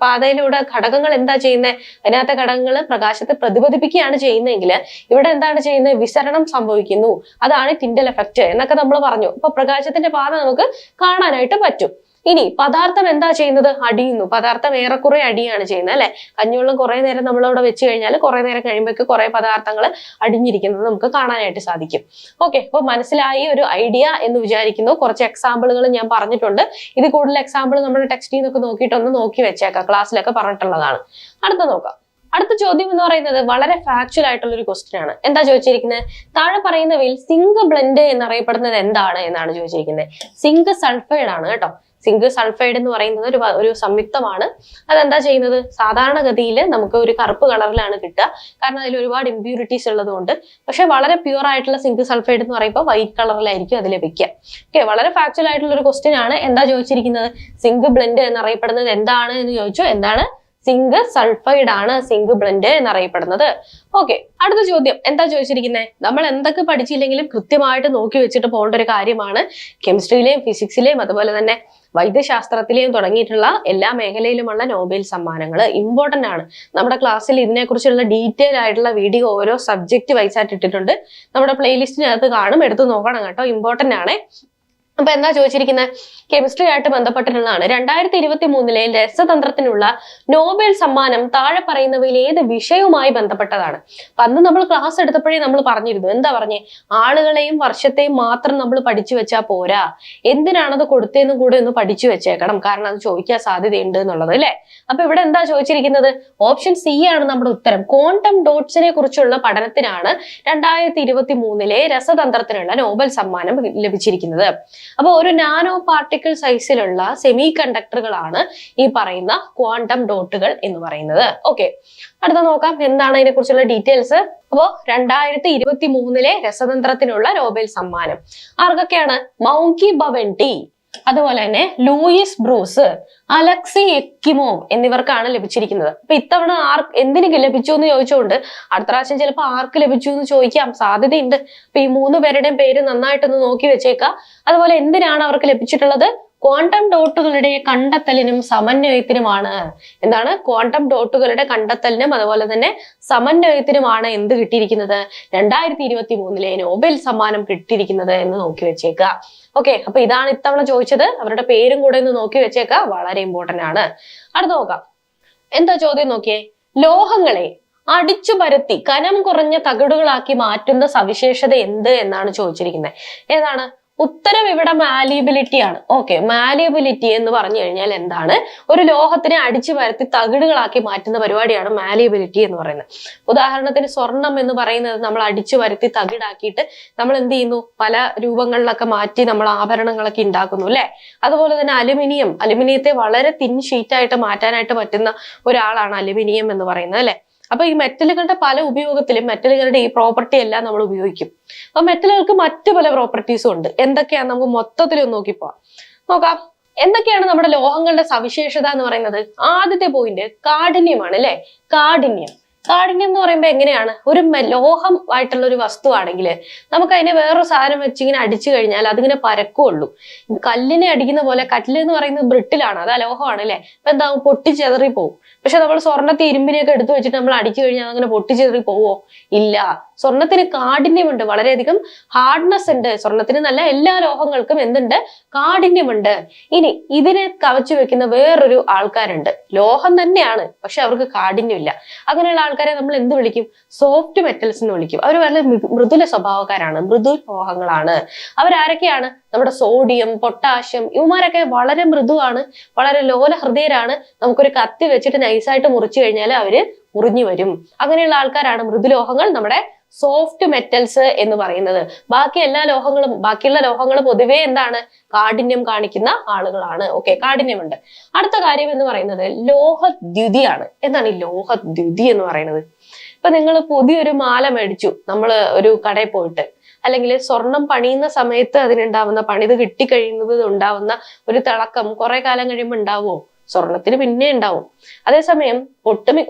പാതയിലൂടെ ഘടകങ്ങൾ എന്താ ചെയ്യുന്നത്? അതിനകത്തെ ഘടകങ്ങൾ പ്രകാശത്തെ പ്രതിഫലിപ്പിക്കുകയാണ് ചെയ്യുന്നതെങ്കിൽ ഇവിടെ എന്താണ് ചെയ്യുന്നത്? വിസരണം സംഭവിക്കുന്നു. അതാണ് ടിൻഡൽ എഫക്റ്റ് എന്നൊക്കെ നമ്മൾ പറഞ്ഞു. അപ്പൊ പ്രകാശത്തിന്റെ പാത നമുക്ക് കാണാനായിട്ട് പറ്റും. ഇനി പദാർത്ഥം എന്താ ചെയ്യുന്നത്? അടിയുന്നു. പദാർത്ഥം ഏറെക്കുറെ അടിയാണ് ചെയ്യുന്നത് അല്ലെ. കഞ്ഞിവെള്ളം കുറെ നേരം നമ്മളവിടെ വെച്ച് കഴിഞ്ഞാൽ കുറെ നേരം കഴിയുമ്പോഴേക്ക് കുറെ പദാർത്ഥങ്ങൾ അടിഞ്ഞിരിക്കുന്നത് നമുക്ക് കാണാനായിട്ട് സാധിക്കും. ഓക്കെ, അപ്പൊ മനസ്സിലായി ഒരു ഐഡിയ എന്ന് വിചാരിക്കുന്നു. കുറച്ച് എക്സാമ്പിളുകൾ ഞാൻ പറഞ്ഞിട്ടുണ്ട്. ഇത് കൂടുതൽ എക്സാമ്പിൾ നമ്മുടെ ടെക്സ്റ്റിൽ നിന്നൊക്കെ നോക്കിയിട്ടൊന്ന് നോക്കി വെച്ചേക്കാം. ക്ലാസ്സിലൊക്കെ പറഞ്ഞിട്ടുള്ളതാണ്. അടുത്ത നോക്കാം. അടുത്ത ചോദ്യം എന്ന് പറയുന്നത് വളരെ ഫാക്ച്വൽ ആയിട്ടുള്ള ഒരു ക്വസ്റ്റ്യൻ ആണ്. എന്താ ചോദിച്ചിരിക്കുന്നത്? താഴെ പറയുന്നവയിൽ സിങ്ക് ബ്ലെൻഡ് എന്നറിയപ്പെടുന്നത് എന്താണ് എന്നാണ് ചോദിച്ചിരിക്കുന്നത്. സിങ്ക് സൾഫൈഡ് ആണ് കേട്ടോ. സിങ്ക് സൾഫൈഡ് എന്ന് പറയുന്നത് ഒരു സംയുക്തമാണ്. അതെന്താ ചെയ്യുന്നത്? സാധാരണഗതിയിൽ നമുക്ക് ഒരു കറുപ്പ് കളറിലാണ് കിട്ടുക, കാരണം അതിൽ ഒരുപാട് ഇമ്പ്യൂരിറ്റീസ് ഉള്ളത് കൊണ്ട്. പക്ഷെ വളരെ പ്യൂർ ആയിട്ടുള്ള സിങ്ക് സൾഫൈഡ് എന്ന് പറയുമ്പോൾ വൈറ്റ് കളറിലായിരിക്കും അത് ലഭിക്കുക. ഓക്കെ, വളരെ ഫാക്ച്വൽ ആയിട്ടുള്ള ഒരു ക്വസ്റ്റ്യൻ ആണ്. എന്താ ചോദിച്ചിരിക്കുന്നത്? സിങ്ക് ബ്ലെൻഡ് എന്നറിയപ്പെടുന്നത് എന്താണ് എന്ന് ചോദിച്ചു. എന്താണ്? സിങ്ക് സൾഫൈഡ് ആണ് സിങ്ക് ബ്ലെൻഡ് എന്നറിയപ്പെടുന്നത്. ഓക്കെ, അടുത്ത ചോദ്യം എന്താ ചോദിച്ചിരിക്കുന്നത്? നമ്മൾ എന്തൊക്കെ പഠിച്ചില്ലെങ്കിലും കൃത്യമായിട്ട് നോക്കി വെച്ചിട്ട് പോകേണ്ട ഒരു കാര്യമാണ്. കെമിസ്ട്രിയിലെയും ഫിസിക്സിലെയും അതുപോലെ തന്നെ വൈദ്യശാസ്ത്രത്തിലെയും തുടങ്ങിയിട്ടുള്ള എല്ലാ മേഖലയിലുമുള്ള നോബൽ സമ്മാനങ്ങൾ ഇമ്പോർട്ടന്റ് ആണ്. നമ്മുടെ ക്ലാസ്സിൽ ഇതിനെക്കുറിച്ചുള്ള ഡീറ്റെയിൽ ആയിട്ടുള്ള വീഡിയോ ഓരോ സബ്ജക്ട് വൈസ് ആയിട്ട് ഇട്ടിട്ടുണ്ട്. നമ്മുടെ പ്ലേലിസ്റ്റിനകത്ത് കാണും, എടുത്ത് നോക്കണം കേട്ടോ, ഇമ്പോർട്ടന്റ് ആണ്. അപ്പൊ എന്താ ചോദിച്ചിരിക്കുന്നത്? കെമിസ്ട്രി ആയിട്ട് ബന്ധപ്പെട്ടിട്ടുള്ളതാണ്. 2023 രസതന്ത്രത്തിനുള്ള നോബൽ സമ്മാനം താഴെ പറയുന്നവയിൽ ഏത് വിഷയവുമായി ബന്ധപ്പെട്ടതാണ്? അപ്പൊ അന്ന് നമ്മൾ ക്ലാസ് എടുത്തപ്പോഴേ നമ്മൾ പറഞ്ഞിരുന്നു. എന്താ പറഞ്ഞേ? ആളുകളെയും വർഷത്തെയും മാത്രം നമ്മൾ പഠിച്ചു വെച്ചാൽ പോരാ, എന്തിനാണത് കൊടുത്തതെന്ന് കൂടെ ഒന്ന് പഠിച്ചു വെച്ചേക്കണം, കാരണം അത് ചോദിക്കാൻ സാധ്യതയുണ്ട് എന്നുള്ളത് അല്ലെ. അപ്പൊ ഇവിടെ എന്താ ചോദിച്ചിരിക്കുന്നത്? ഓപ്ഷൻ സി ആണ് നമ്മുടെ ഉത്തരം. ക്വാണ്ടം ഡോട്ട്സിനെ കുറിച്ചുള്ള പഠനത്തിനാണ് 2023 രസതന്ത്രത്തിനുള്ള നോബൽ സമ്മാനം ലഭിച്ചിരിക്കുന്നത്. അപ്പൊ ഒരു നാനോ പാർട്ടിക്കിൾ സൈസിലുള്ള സെമി കണ്ടക്ടറുകളാണ് ഈ പറയുന്ന ക്വാണ്ടം ഡോട്ടുകൾ എന്ന് പറയുന്നത്. ഓക്കെ, അടുത്ത നോക്കാം എന്താണ് അതിനെ കുറിച്ചുള്ള ഡീറ്റെയിൽസ്. അപ്പോ 2023 രസതന്ത്രത്തിനുള്ള നോബൽ സമ്മാനം ആർക്കൊക്കെയാണ്? മൗങ്കി ബവൻറ്റി, അതുപോലെ തന്നെ ലൂയിസ് ബ്രൂസ്, അലക്സി എക്കിമോവ് എന്നിവർക്കാണ് ലഭിച്ചിരിക്കുന്നത്. അപ്പൊ ഇത്തവണ എന്തിനു ലഭിച്ചു എന്ന് ചോദിച്ചുകൊണ്ട് അടുത്ത പ്രാവശ്യം ചിലപ്പോൾ ആർക്ക് ലഭിച്ചു എന്ന് ചോദിക്കാൻ സാധ്യതയുണ്ട്. അപ്പൊ ഈ 3 പേരുടെയും പേര് നന്നായിട്ടൊന്ന് നോക്കി വെച്ചേക്കാം. അതുപോലെ എന്തിനാണ് അവർക്ക് ലഭിച്ചിട്ടുള്ളത്? ക്വാണ്ടം ഡോട്ടുകളുടെ കണ്ടെത്തലിനും സമന്വയത്തിനുമാണ്. എന്താണ്? ക്വാണ്ടം ഡോട്ടുകളുടെ കണ്ടെത്തലിനും അതുപോലെ തന്നെ സമന്വയത്തിനുമാണ് എന്ത് കിട്ടിയിരിക്കുന്നത്? 2023 നോബൽ സമ്മാനം കിട്ടിയിരിക്കുന്നത് എന്ന് നോക്കി വെച്ചേക്കുക. ഓക്കെ, അപ്പൊ ഇതാണ് ഇത്തവണ ചോദിച്ചത്. അവരുടെ പേരും കൂടെ ഒന്ന് നോക്കി വെച്ചേക്കുക, വളരെ ഇമ്പോർട്ടന്റ് ആണ്. അടുത്ത നോക്കാം. എന്താ ചോദ്യം നോക്കിയേ? ലോഹങ്ങളെ അടിച്ചു പരത്തി കനം കുറഞ്ഞ തകിടുകളാക്കി മാറ്റുന്ന സവിശേഷത എന്ത് എന്നാണ് ചോദിച്ചിരിക്കുന്നത്. ഏതാണ്? ഉത്തരം ഇവിടെ മാലിയബിലിറ്റി ആണ്. ഓക്കെ, മാലിയബിലിറ്റി എന്ന് പറഞ്ഞു കഴിഞ്ഞാൽ എന്താണ്? ഒരു ലോഹത്തിനെ അടിച്ചു പരത്തി തകിടുകളാക്കി മാറ്റുന്ന പരിപാടിയാണ് മാലിയബിലിറ്റി എന്ന് പറയുന്നത്. ഉദാഹരണത്തിന് സ്വർണം എന്ന് പറയുന്നത് നമ്മൾ അടിച്ചു പരത്തി തകിടാക്കിയിട്ട് നമ്മൾ എന്ത് ചെയ്യുന്നു? പല രൂപങ്ങളിലൊക്കെ മാറ്റി നമ്മൾ ആഭരണങ്ങളൊക്കെ ഉണ്ടാക്കുന്നു അല്ലെ. അതുപോലെ തന്നെ അലുമിനിയത്തെ വളരെ തിൻ ഷീറ്റായിട്ട് മാറ്റാനായിട്ട് പറ്റുന്ന ഒരാളാണ് അലുമിനിയം എന്ന് പറയുന്നത് അല്ലെ. അപ്പൊ ഈ മെറ്റലുകളുടെ പല ഉപയോഗത്തിലും മെറ്റലുകളുടെ ഈ പ്രോപ്പർട്ടി എല്ലാം നമ്മൾ ഉപയോഗിക്കും. അപ്പൊ മെറ്റലുകൾക്ക് മറ്റു പല പ്രോപ്പർട്ടീസും ഉണ്ട്. എന്തൊക്കെയാണ് നമുക്ക് മൊത്തത്തിലൊന്ന് നോക്കാം. എന്തൊക്കെയാണ് നമ്മുടെ ലോഹങ്ങളുടെ സവിശേഷത എന്ന് പറയുന്നത്? ആദ്യത്തെ പോയിന്റ് കാഠിന്യമാണ് അല്ലെ. കാഠിന്യം എന്ന് പറയുമ്പോൾ എങ്ങനെയാണ്? ഒരു ലോഹം ആയിട്ടുള്ള ഒരു വസ്തു ആണെങ്കിൽ നമുക്ക് അതിനെ വേറൊരു സാധനം വെച്ച് ഇങ്ങനെ അടിച്ചു കഴിഞ്ഞാൽ അതിങ്ങനെ പരക്കുള്ളൂ. കല്ലിനെ അടിക്കുന്ന പോലെ, കല്ല് എന്ന് പറയുന്നത് ബ്രിട്ടിലാണ്, അത് അലോഹമാണ് അല്ലെ. അപ്പൊ എന്താവും? പൊട്ടിച്ചെതറി പോവും. പക്ഷെ നമ്മൾ സ്വർണ്ണത്തെ ഇരുമ്പിനെയൊക്കെ എടുത്തു വെച്ചിട്ട് നമ്മൾ അടിച്ചു കഴിഞ്ഞാൽ അങ്ങനെ പൊട്ടിച്ചെതറി പോവോ? ഇല്ല. സ്വർണത്തിന് കാഠിന്യമുണ്ട്, വളരെയധികം ഹാർഡ്നെസ് ഉണ്ട്. സ്വർണത്തിന് നല്ല എല്ലാ ലോഹങ്ങൾക്കും എന്തുണ്ട്? കാഠിന്യമുണ്ട്. ഇനി ഇതിനെ കവച്ചു വെക്കുന്ന വേറൊരു ആൾക്കാരുണ്ട്. ലോഹം തന്നെയാണ്, പക്ഷെ അവർക്ക് കാഠിന്യമില്ല. അങ്ങനെയുള്ള ആൾക്കാരെ നമ്മൾ എന്ത് വിളിക്കും? സോഫ്റ്റ് മെറ്റൽസ് എന്ന് വിളിക്കും. അവർ വളരെ മൃദുല സ്വഭാവക്കാരാണ്, മൃദു ലോഹങ്ങളാണ്. അവരാരൊക്കെയാണ്? നമ്മുടെ സോഡിയം, പൊട്ടാഷ്യം, ഇവന്മാരൊക്കെ വളരെ മൃദുവാണ്, വളരെ ലോല ഹൃദയരാണ്. നമുക്കൊരു കത്തി വെച്ചിട്ട് നൈസായിട്ട് മുറിച്ചു കഴിഞ്ഞാൽ അവര് മുറിഞ്ഞു വരും. അങ്ങനെയുള്ള ആൾക്കാരാണ് മൃദുലോഹങ്ങൾ, നമ്മുടെ സോഫ്റ്റ് മെറ്റൽസ് എന്ന് പറയുന്നത്. ബാക്കിയുള്ള ലോഹങ്ങൾ പൊതുവേ എന്താണ്? കാഠിന്യം കാണിക്കുന്ന ആളുകളാണ്. ഓക്കെ, കാഠിന്യമുണ്ട്. അടുത്ത കാര്യം എന്ന് പറയുന്നത് ലോഹദ്യുതിയാണ്. എന്താണ് ഈ ലോഹദ്യുതി എന്ന് പറയുന്നത്? ഇപ്പൊ നിങ്ങൾ പുതിയൊരു മാല മേടിച്ചു, നമ്മൾ ഒരു കടയിൽ പോയിട്ട്, അല്ലെങ്കിൽ സ്വർണം പണിയുന്ന സമയത്ത് അതിനുണ്ടാവുന്ന, പണിത് കിട്ടിക്കഴിയുന്നത് ഉണ്ടാവുന്ന ഒരു തിളക്കം കുറെ കാലം കഴിയുമ്പോൾ ഉണ്ടാവുമോ? സ്വർണത്തിന് പിന്നെ ഉണ്ടാവും. അതേസമയം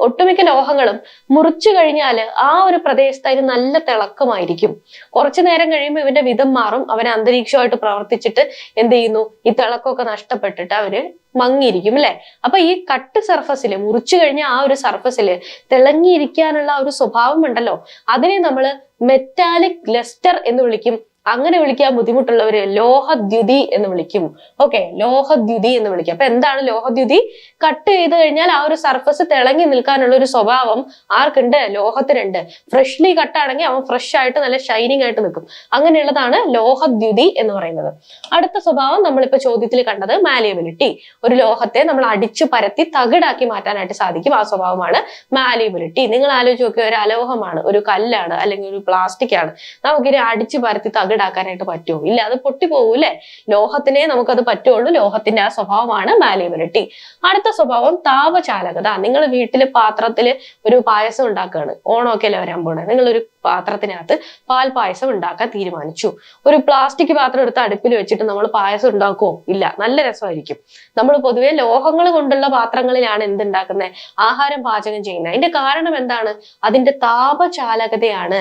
ഒട്ടുമിക്ക ലോഹങ്ങളും മുറിച്ചു കഴിഞ്ഞാൽ ആ ഒരു പ്രദേശത്ത് അതിന് നല്ല തിളക്കമായിരിക്കും. കുറച്ചു നേരം കഴിയുമ്പോൾ ഇവന്റെ വിധം മാറും. അവൻ അന്തരീക്ഷമായിട്ട് പ്രവർത്തിച്ചിട്ട് എന്ത് ചെയ്യുന്നു? ഈ തിളക്കമൊക്കെ നഷ്ടപ്പെട്ടിട്ട് അവര് മങ്ങിയിരിക്കും അല്ലെ. അപ്പൊ ഈ കട്ട് സർഫസില്, മുറിച്ചു കഴിഞ്ഞ ആ ഒരു സർഫസില് തിളങ്ങിയിരിക്കാനുള്ള ഒരു സ്വഭാവം ഉണ്ടല്ലോ, അതിനെ നമ്മൾ മെറ്റാലിക് ലസ്റ്റർ എന്ന് വിളിക്കും. അങ്ങനെ വിളിക്കാൻ ബുദ്ധിമുട്ടുള്ളവര് ലോഹദ്യുതി എന്ന് വിളിക്കും. ഓക്കെ, ലോഹദ്യുതി എന്ന് വിളിക്കും. അപ്പൊ എന്താണ് ലോഹദ്യുതി? കട്ട് ചെയ്ത് കഴിഞ്ഞാൽ ആ ഒരു സർഫസ് തിളങ്ങി നിൽക്കാനുള്ള ഒരു സ്വഭാവം ആർക്കുണ്ട്? ലോഹത്തിനുണ്ട്. ഫ്രഷ്ലി കട്ടാണെങ്കിൽ അവൻ ഫ്രഷ് ആയിട്ട് നല്ല ഷൈനിങ് ആയിട്ട് നിൽക്കും. അങ്ങനെയുള്ളതാണ് ലോഹദ്യുതി എന്ന് പറയുന്നത്. അടുത്ത സ്വഭാവം നമ്മളിപ്പോ ചോദ്യത്തിൽ കണ്ടത് മാലിയബിലിറ്റി. ഒരു ലോഹത്തെ നമ്മൾ അടിച്ചു പരത്തി തകിടാക്കി മാറ്റാനായിട്ട് സാധിക്കും. ആ സ്വഭാവമാണ് മാലിയബിലിറ്റി. നിങ്ങൾ ആലോചിച്ച് നോക്കിയ ഒരു അലോഹമാണ്, ഒരു കല്ലാണ്, അല്ലെങ്കിൽ ഒരു പ്ലാസ്റ്റിക് ആണ്, നമുക്കിനി അടിച്ചു പരത്തി തകിടാക്കാനായിട്ട് പറ്റുമോ? ഇല്ല, അത് പൊട്ടിപ്പോകൂല്ലേ. ലോഹത്തിനെ നമുക്കത് പറ്റുള്ളൂ. ലോഹത്തിന്റെ ആ സ്വഭാവമാണ് മാലിയബിലിറ്റി. അടുത്ത സ്വഭാവം താപചാലകത. നിങ്ങൾ വീട്ടില് പാത്രത്തില് ഒരു പായസം ഉണ്ടാക്കുകയാണ്, ഓണമൊക്കെ അല്ലേ വരാൻ പോണേ. നിങ്ങളൊരു പാത്രത്തിനകത്ത് പാൽ പായസം ഉണ്ടാക്കാൻ തീരുമാനിച്ചു. ഒരു പ്ലാസ്റ്റിക് പാത്രം എടുത്ത് അടുപ്പിൽ വെച്ചിട്ട് നമ്മൾ പായസം ഉണ്ടാക്കുമോ? ഇല്ല, നല്ല രസമായിരിക്കും. നമ്മൾ പൊതുവെ ലോഹങ്ങൾ കൊണ്ടുള്ള പാത്രങ്ങളിലാണ് എന്തുണ്ടാക്കുന്നത്? ആഹാരം പാചകം ചെയ്യുന്നത്. അതിന്റെ കാരണം എന്താണ്? അതിന്റെ താപചാലകതയാണ്.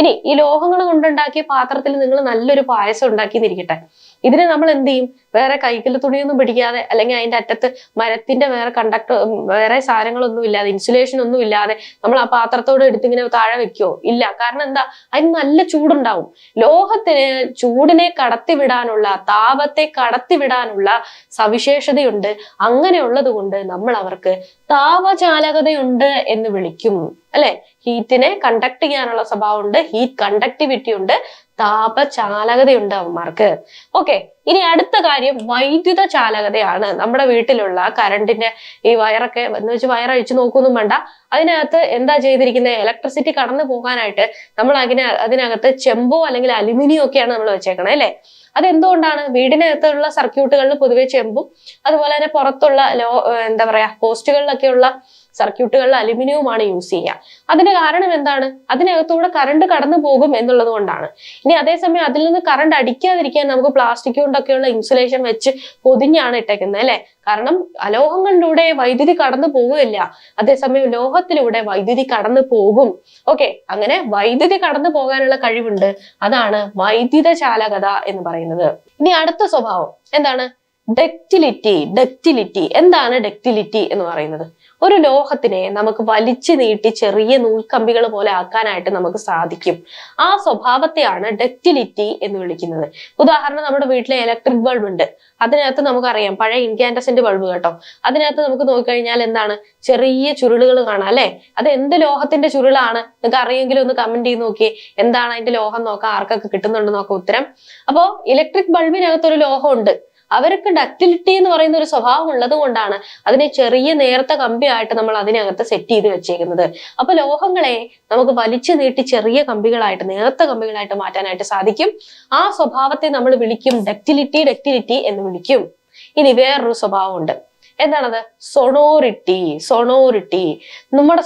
ഇനി ഈ ലോഹങ്ങൾ കൊണ്ടുണ്ടാക്കിയ പാത്രത്തിൽ നിങ്ങൾ നല്ലൊരു പായസം ഉണ്ടാക്കിയെന്നിരിക്കട്ടെ, ഇതിന് നമ്മൾ എന്ത് ചെയ്യും? വേറെ കൈക്കല് തുണിയൊന്നും പിടിക്കാതെ, അല്ലെങ്കിൽ അതിന്റെ അറ്റത്ത് മരത്തിന്റെ വേറെ വേറെ സാധനങ്ങളൊന്നും ഇല്ലാതെ, ഇൻസുലേഷൻ ഒന്നും ഇല്ലാതെ നമ്മൾ ആ പാത്രത്തോട് എടുത്തിങ്ങനെ താഴെ വെക്കുവോ? ഇല്ല. കാരണം എന്താ? അതിന് നല്ല ചൂടുണ്ടാവും. ലോഹത്തിന് ചൂടിനെ കടത്തിവിടാനുള്ള, താപത്തെ കടത്തിവിടാനുള്ള സവിശേഷതയുണ്ട്. അങ്ങനെയുള്ളത് കൊണ്ട് നമ്മൾ അവർക്ക് താപചാലകതയുണ്ട് എന്ന് വിളിക്കും, അല്ലെ? ഹീറ്റിനെ കണ്ടക്ട് ചെയ്യാനുള്ള സ്വഭാവമുണ്ട്, ഹീറ്റ് കണ്ടക്ടിവിറ്റി ഉണ്ട്, താപചാലകതയുണ്ട് അവന്മാർക്ക്. ഓക്കെ, ഇനി അടുത്ത കാര്യം വൈദ്യുത ചാലകതയാണ്. നമ്മുടെ വീട്ടിലുള്ള കറണ്ടിന്റെ ഈ വയറൊക്കെ എന്ന് വെച്ച് വയറഴിച്ചു നോക്കൊന്നും വേണ്ട. അതിനകത്ത് എന്താ ചെയ്തിരിക്കുന്നത്? ഇലക്ട്രിസിറ്റി കടന്നു പോകാനായിട്ട് നമ്മൾ അതിനകത്ത് ചെമ്പോ അല്ലെങ്കിൽ അലുമിനിയോ ഒക്കെയാണ് നമ്മൾ വെച്ചേക്കണേ, അല്ലെ? അതെന്തുകൊണ്ടാണ്? വീടിനകത്തുള്ള സർക്യൂട്ടുകളിൽ പൊതുവെ ചെമ്പും അതുപോലെ തന്നെ പുറത്തുള്ള എന്താ പറയാ പോസ്റ്റുകളിലൊക്കെയുള്ള സർക്യൂട്ടുകളിൽ അലുമിനിയവുമാണ് യൂസ് ചെയ്യുക. അതിന്റെ കാരണം എന്താണ്? അതിനകത്തൂടെ കറണ്ട് കടന്നു പോകും എന്നുള്ളത് കൊണ്ടാണ്. ഇനി അതേസമയം അതിൽ നിന്ന് കറണ്ട് അടിക്കാതിരിക്കാൻ നമുക്ക് പ്ലാസ്റ്റിക് കൊണ്ടൊക്കെയുള്ള ഇൻസുലേഷൻ വെച്ച് പൊതിഞ്ഞാണ് ഇട്ടേക്കുന്നത്, അല്ലെ? കാരണം അലോഹങ്ങളിലൂടെ വൈദ്യുതി കടന്നു പോവുകയില്ല, അതേസമയം ലോഹത്തിലൂടെ വൈദ്യുതി കടന്നു പോകും. ഓക്കെ, അങ്ങനെ വൈദ്യുതി കടന്നു പോകാനുള്ള കഴിവുണ്ട്. അതാണ് വൈദ്യുത ചാലകത എന്ന് പറയുന്നത്. ഇനി അടുത്ത സ്വഭാവം എന്താണ്? ഡക്റ്റിലിറ്റി. എന്താണ് ഡക്റ്റിലിറ്റി എന്ന് പറയുന്നത്? ഒരു ലോഹത്തിനെ നമുക്ക് വലിച്ചു നീട്ടി ചെറിയ നൂൽക്കമ്പികൾ പോലെ ആക്കാനായിട്ട് നമുക്ക് സാധിക്കും. ആ സ്വഭാവത്തെയാണ് ഡക്റ്റിലിറ്റി എന്ന് വിളിക്കുന്നത്. ഉദാഹരണം, നമ്മുടെ വീട്ടിലെ ഇലക്ട്രിക് ബൾബ് ഉണ്ട്. അതിനകത്ത് നമുക്കറിയാം, പഴയ ഇൻകാൻഡസെന്റ് ബൾബ് കേട്ടോ, അതിനകത്ത് നമുക്ക് നോക്കിക്കഴിഞ്ഞാൽ എന്താണ്? ചെറിയ ചുരുളുകൾ കാണാം, അല്ലെ? അത് എന്ത് ലോഹത്തിന്റെ ചുരുളാണ്? നിങ്ങൾക്ക് അറിയെങ്കിലും ഒന്ന് കമന്റ് ചെയ്ത് നോക്കിയേ. എന്താണ് അതിന്റെ ലോഹം നോക്കാം, ആർക്കൊക്കെ കിട്ടുന്നുണ്ട് നോക്കാം ഉത്തരം. അപ്പോ ഇലക്ട്രിക് ബൾബിനകത്തൊരു ലോഹം ഉണ്ട്. അവർക്ക് ഡക്റ്റിലിറ്റി എന്ന് പറയുന്ന ഒരു സ്വഭാവം ഉള്ളത് കൊണ്ടാണ് അതിനെ ചെറിയ നേർത്ത കമ്പിയായിട്ട് നമ്മൾ അതിനകത്ത് സെറ്റ് ചെയ്ത് വെച്ചേക്കുന്നത്. അപ്പൊ ലോഹങ്ങളെ നമുക്ക് വലിച്ചു നീട്ടി ചെറിയ കമ്പികളായിട്ട്, നേർത്ത കമ്പികളായിട്ട് മാറ്റാനായിട്ട് സാധിക്കും. ആ സ്വഭാവത്തെ നമ്മൾ വിളിക്കും ഡക്റ്റിലിറ്റി എന്ന് വിളിക്കും. ഇനി വേറൊരു സ്വഭാവമുണ്ട്. എന്താണത്? സൊണോറിറ്റി. നമ്മുടെ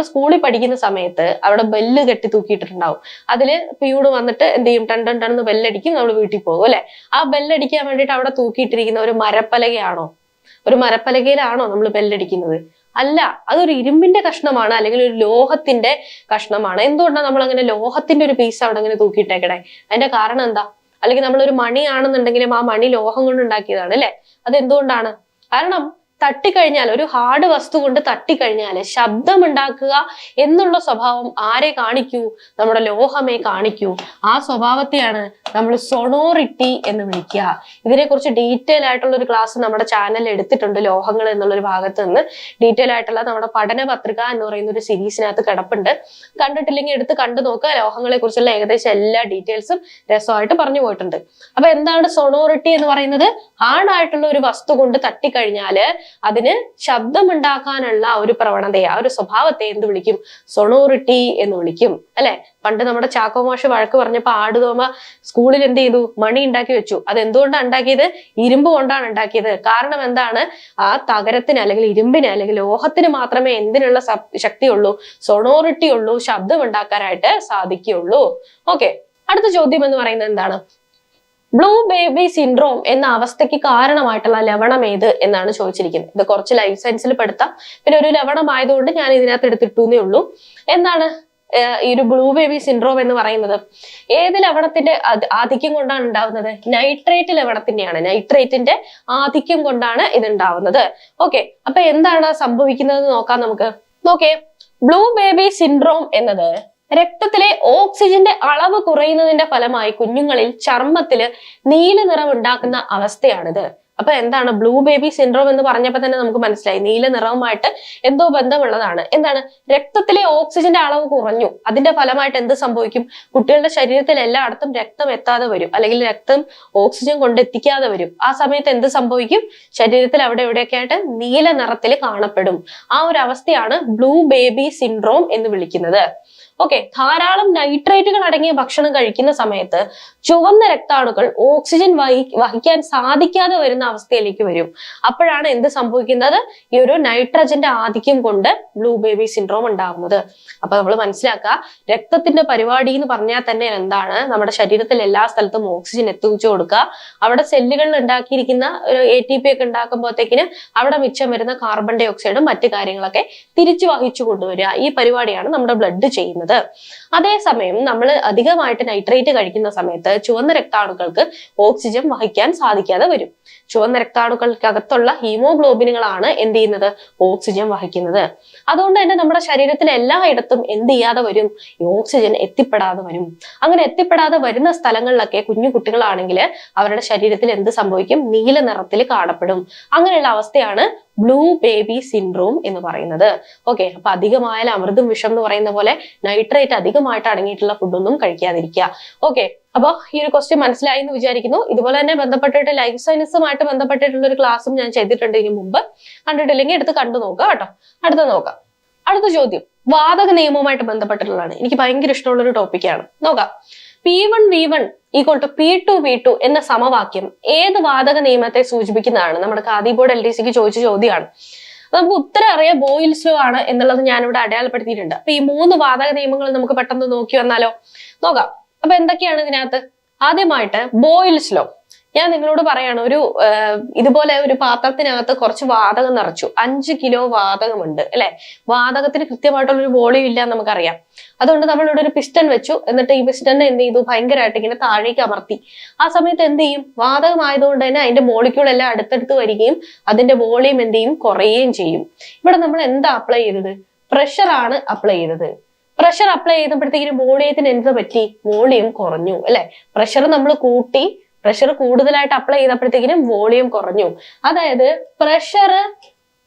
സ്കൂളിൽ പഠിക്കുന്ന സമയത്ത് അവിടെ ബെല്ല് കെട്ടി തൂക്കിയിട്ടിട്ടുണ്ടാവും. അതില് പിയൂണ് വന്നിട്ട് എന്ത് ചെയ്യും? ടൺ ടൺ ടൺ ബെല്ലടിക്കും, നമ്മൾ വീട്ടിൽ പോകും, അല്ലെ? ആ ബെല്ലടിക്കാൻ വേണ്ടിയിട്ട് അവിടെ തൂക്കിയിട്ടിരിക്കുന്ന ഒരു മരപ്പലകയാണോ? ഒരു മരപ്പലകയിലാണോ നമ്മൾ ബെല്ലടിക്കുന്നത്? അല്ല, അതൊരു ഇരുമ്പിന്റെ കഷ്ണമാണ്, അല്ലെങ്കിൽ ഒരു ലോഹത്തിന്റെ കഷ്ണമാണ്. എന്തുകൊണ്ടാണ് നമ്മൾ അങ്ങനെ ലോഹത്തിന്റെ ഒരു പീസ് അവിടെ അങ്ങനെ തൂക്കിയിട്ടേക്കണേ? അതിന്റെ കാരണം എന്താ? അല്ലെങ്കിൽ നമ്മളൊരു മണിയാണെന്നുണ്ടെങ്കിലും ആ മണി ലോഹം കൊണ്ട് ഉണ്ടാക്കിയതാണ്, അല്ലെ? അതെന്തുകൊണ്ടാണ്? കാരണം തട്ടിക്കഴിഞ്ഞാൽ, ഒരു ഹാർഡ് വസ്തു കൊണ്ട് തട്ടിക്കഴിഞ്ഞാൽ ശബ്ദമുണ്ടാക്കുക എന്നുള്ള സ്വഭാവം ആരെ കാണിക്കൂ? നമ്മുടെ ലോഹമേ കാണിക്കൂ. ആ സ്വഭാവത്തെയാണ് നമ്മൾ സൊണോറിറ്റി എന്ന് വിളിക്കുക. ഇതിനെക്കുറിച്ച് ഡീറ്റെയിൽ ആയിട്ടുള്ള ഒരു ക്ലാസ് നമ്മുടെ ചാനലിൽ എടുത്തിട്ടുണ്ട്. ലോഹങ്ങൾ എന്നുള്ളൊരു ഭാഗത്ത് നിന്ന് ഡീറ്റെയിൽ ആയിട്ടുള്ള നമ്മുടെ പഠന പത്രിക എന്ന് പറയുന്ന ഒരു സീരീസിനകത്ത് കിടപ്പുണ്ട്. കണ്ടിട്ടില്ലെങ്കിൽ എടുത്ത് കണ്ടു നോക്കുക. ലോഹങ്ങളെ കുറിച്ചുള്ള ഏകദേശം എല്ലാ ഡീറ്റെയിൽസും രസമായിട്ട് പറഞ്ഞു പോയിട്ടുണ്ട്. അപ്പൊ എന്താണ് സൊണോറിറ്റി എന്ന് പറയുന്നത്? ഹാർഡായിട്ടുള്ള ഒരു വസ്തു കൊണ്ട് തട്ടിക്കഴിഞ്ഞാല് അതിന് ശബ്ദമുണ്ടാക്കാനുള്ള ഒരു പ്രവണതയെ, ആ ഒരു സ്വഭാവത്തെ എന്ത് വിളിക്കും? സൊണോറിറ്റി എന്ന് വിളിക്കും, അല്ലെ? പണ്ട് നമ്മുടെ ചാക്കോ മാഷ് വഴക്ക് പറഞ്ഞപ്പോ ആടുതോമ സ്കൂളിൽ എന്ത് ചെയ്തു? മണി ഉണ്ടാക്കി വെച്ചു. അത് എന്തുകൊണ്ടാണ് ഉണ്ടാക്കിയത്? ഇരുമ്പ് കൊണ്ടാണ് ഉണ്ടാക്കിയത്. കാരണം എന്താണ്? ആ തകരത്തിന് അല്ലെങ്കിൽ ഇരുമ്പിന് അല്ലെങ്കിൽ ലോഹത്തിന് മാത്രമേ എന്തിനുള്ള ശക്തിയുള്ളൂ? സൊണോറിറ്റി ഉള്ളൂ, ശബ്ദം ഉണ്ടാക്കാനായിട്ട് സാധിക്കുള്ളൂ. ഓക്കെ, അടുത്ത ചോദ്യം എന്ന് പറയുന്നത് എന്താണ്? ബ്ലൂ ബേബി സിൻഡ്രോം എന്ന അവസ്ഥയ്ക്ക് കാരണമായിട്ടുള്ള ലവണം ഏത് എന്നാണ് ചോദിച്ചിരിക്കുന്നത്. ഇത് കുറച്ച് ലൈഫ് സയൻസിൽ പെടുത്താം, പിന്നെ ഒരു ലവണമായതുകൊണ്ട് ഞാൻ ഇതിനകത്ത് എടുത്തിട്ടൂന്നേ ഉള്ളൂ. എന്താണ് ഈ ഒരു ബ്ലൂ ബേബി സിൻഡ്രോം എന്ന് പറയുന്നത്? ഏത് ലവണത്തിന്റെ ആധിക്യം കൊണ്ടാണ് ഉണ്ടാവുന്നത്? നൈട്രേറ്റ് ലവണത്തിന്റെയാണ്. നൈട്രേറ്റിന്റെ ആധിക്യം കൊണ്ടാണ് ഇത് ഉണ്ടാവുന്നത്. ഓക്കെ, അപ്പൊ എന്താണ് സംഭവിക്കുന്നത് നോക്കാം നമുക്ക്. നോക്കേ, ബ്ലൂ ബേബി സിൻഡ്രോം എന്നത് രക്തത്തിലെ ഓക്സിജന്റെ അളവ് കുറയുന്നതിന്റെ ഫലമായി കുഞ്ഞുങ്ങളിൽ ചർമ്മത്തില് നീല നിറം ഉണ്ടാക്കുന്ന അവസ്ഥയാണിത്. അപ്പൊ എന്താണ് ബ്ലൂ ബേബി സിൻഡ്രോം എന്ന് പറഞ്ഞപ്പോൾ തന്നെ നമുക്ക് മനസ്സിലായി നീല നിറവുമായിട്ട് എന്തോ ബന്ധമുള്ളതാണ്. എന്താണ് രക്തത്തിലെ ഓക്സിജന്റെ അളവ് കുറഞ്ഞു. അതിന്റെ ഫലമായിട്ട് എന്ത് സംഭവിക്കും? കുട്ടികളുടെ ശരീരത്തിൽ എല്ലായിടത്തും രക്തം എത്താതെ വരും, അല്ലെങ്കിൽ രക്തം ഓക്സിജൻ കൊണ്ടെത്തിക്കാതെ വരും. ആ സമയത്ത് എന്ത് സംഭവിക്കും? ശരീരത്തിൽ അവിടെ എവിടെയൊക്കെ ആയിട്ട് നീല നിറത്തിൽ കാണപ്പെടും. ആ ഒരു അവസ്ഥയാണ് ബ്ലൂ ബേബി സിൻഡ്രോം എന്ന് വിളിക്കുന്നത്. ഓക്കെ, ധാരാളം നൈട്രേറ്റുകൾ അടങ്ങിയ ഭക്ഷണം കഴിക്കുന്ന സമയത്ത് ചുവന്ന രക്താണുക്കൾ ഓക്സിജൻ വഹിക്കാൻ സാധിക്കാതെ വരുന്ന അവസ്ഥയിലേക്ക് വരും. അപ്പോഴാണ് എന്ത് സംഭവിക്കുന്നത്? ഈ ഒരു നൈട്രജന്റെ ആധിക്യം കൊണ്ട് ബ്ലൂ ബേബി സിൻഡ്രോം ഉണ്ടാവുന്നത്. അപ്പൊ നമ്മൾ മനസ്സിലാക്കുക, രക്തത്തിന്റെ പരിപാടി എന്ന് പറഞ്ഞാൽ തന്നെ എന്താണ്? നമ്മുടെ ശരീരത്തിൽ എല്ലാ സ്ഥലത്തും ഓക്സിജൻ എത്തിച്ചു കൊടുക്കുക. അവിടെ സെല്ലുകളിൽ ഉണ്ടാക്കിയിരിക്കുന്ന ഒരു ATP ഒക്കെ ഉണ്ടാക്കുമ്പോഴത്തേക്കിന് അവിടെ മിച്ചം വരുന്ന കാർബൺ ഡൈ ഓക്സൈഡും മറ്റു കാര്യങ്ങളൊക്കെ തിരിച്ചു വഹിച്ചു കൊണ്ടുവരിക. ഈ പരിപാടിയാണ് നമ്മുടെ ബ്ലഡ് ചെയ്യുന്നത്. അതേസമയം നമ്മൾ അധികമായിട്ട് നൈട്രേറ്റ് കഴിക്കുന്ന സമയത്ത് ചുവന്ന രക്താണുക്കൾക്ക് ഓക്സിജൻ വഹിക്കാൻ സാധിക്കാതെ വരും. ചുവന്ന രക്താണുക്കൾക്കകത്തുള്ള ഹീമോഗ്ലോബിനുകളാണ് എന്ത് ചെയ്യുന്നത്? ഓക്സിജൻ വഹിക്കുന്നത്. അതുകൊണ്ട് തന്നെ നമ്മുടെ ശരീരത്തിൽ എല്ലായിടത്തും എന്ത് ചെയ്യാതെ വരും? ഈ ഓക്സിജൻ എത്തിപ്പെടാതെ വരും. അങ്ങനെ എത്തിപ്പെടാതെ വരുന്ന സ്ഥലങ്ങളിലൊക്കെ കുഞ്ഞു കുട്ടികളാണെങ്കിൽ അവരുടെ ശരീരത്തിൽ എന്ത് സംഭവിക്കും? നീല നിറത്തിൽ കാണപ്പെടും. അങ്ങനെയുള്ള അവസ്ഥയാണ് ബ്ലൂ ബേബി സിൻഡ്രോം എന്ന് പറയുന്നത്. ഓക്കെ, അപ്പൊ അധികമായാലും അമൃതും വിഷം എന്ന് പറയുന്ന പോലെ നൈട്രേറ്റ് അധികമായിട്ട് അടങ്ങിയിട്ടുള്ള ഫുഡൊന്നും കഴിക്കാതിരിക്കുക. ഓക്കെ, അപ്പൊ ഈ ഒരു ക്വസ്റ്റ്യൻ മനസ്സിലായി എന്ന് വിചാരിക്കുന്നു. ഇതുപോലെ തന്നെ ബന്ധപ്പെട്ടിട്ട് ലൈഫ് സയൻസുമായിട്ട് ബന്ധപ്പെട്ടിട്ടുള്ള ഒരു ക്ലാസ്സും ഞാൻ ചെയ്തിട്ടുണ്ട് ഇതിനു മുമ്പ്. കണ്ടിട്ടില്ലെങ്കിൽ എടുത്ത് കണ്ടു നോക്കുക കേട്ടോ. അടുത്ത നോക്കാം. അടുത്ത ചോദ്യം വാതക നിയമവുമായിട്ട് ബന്ധപ്പെട്ടിട്ടുള്ളതാണ്. എനിക്ക് ഭയങ്കര ഇഷ്ടമുള്ള ഒരു ടോപ്പിക്കാണ്. നോക്കാം. P1 V1 = P2 V2 എന്ന സമവാക്യം ഏത് വാതക നിയമത്തെ സൂചിപ്പിക്കുന്നതാണ്? നമ്മുടെ ഖാദി ബോർഡ് LDCക്ക് ചോദിച്ച ചോദ്യമാണ്. നമുക്ക് ഉത്തരം അറിയാം, ബോയിൽസ് ലോ ആണ് എന്നുള്ളത് ഞാനിവിടെ അടയാളപ്പെടുത്തിയിട്ടുണ്ട്. അപ്പൊ ഈ 3 വാതക നിയമങ്ങൾ നമുക്ക് പെട്ടെന്ന് നോക്കി വന്നാലോ? നോക്കാം. അപ്പൊ എന്തൊക്കെയാണ് ഇതിനകത്ത്? ആദ്യമായിട്ട് ബോയിൽസ് ലോ. ഞാൻ നിങ്ങളോട് പറയാണ്, ഇതുപോലെ ഒരു പാത്രത്തിനകത്ത് കുറച്ച് വാതകം നിറച്ചു. 5 കിലോ വാതകമുണ്ട് അല്ലെ. വാതകത്തിന് കൃത്യമായിട്ടുള്ള ഒരു വോളിയം ഇല്ല നമുക്കറിയാം. അതുകൊണ്ട് നമ്മൾ ഇവിടെ ഒരു പിസ്റ്റൺ വെച്ചു. എന്നിട്ട് ഈ പിസ്റ്റനെ എന്ത് ചെയ്തു? ഭയങ്കരമായിട്ട് ഇങ്ങനെ താഴേക്ക് അമർത്തി. ആ സമയത്ത് എന്ത് ചെയ്യും? വാതകമായതുകൊണ്ട് തന്നെ അതിന്റെ മോളിക്യൂൾ എല്ലാം അടുത്തടുത്ത് വരികയും അതിന്റെ വോളിയം എന്ത് ചെയ്യും? കുറയുകയും ചെയ്യും. ഇവിടെ നമ്മൾ എന്താ അപ്ലൈ ചെയ്തത്? പ്രഷർ ആണ് അപ്ലൈ ചെയ്തത്. പ്രഷർ അപ്ലൈ ചെയ്തപ്പോഴത്തേക്കും വോളിയത്തിന് എന്ത് പറ്റി? വോളിയം കുറഞ്ഞു അല്ലെ. പ്രഷർ നമ്മൾ കൂട്ടി, പ്രഷർ കൂടുതലായിട്ട് അപ്ലൈ ചെയ്തപ്പോഴത്തേക്കിനും വോളിയം കുറഞ്ഞു. അതായത് pressure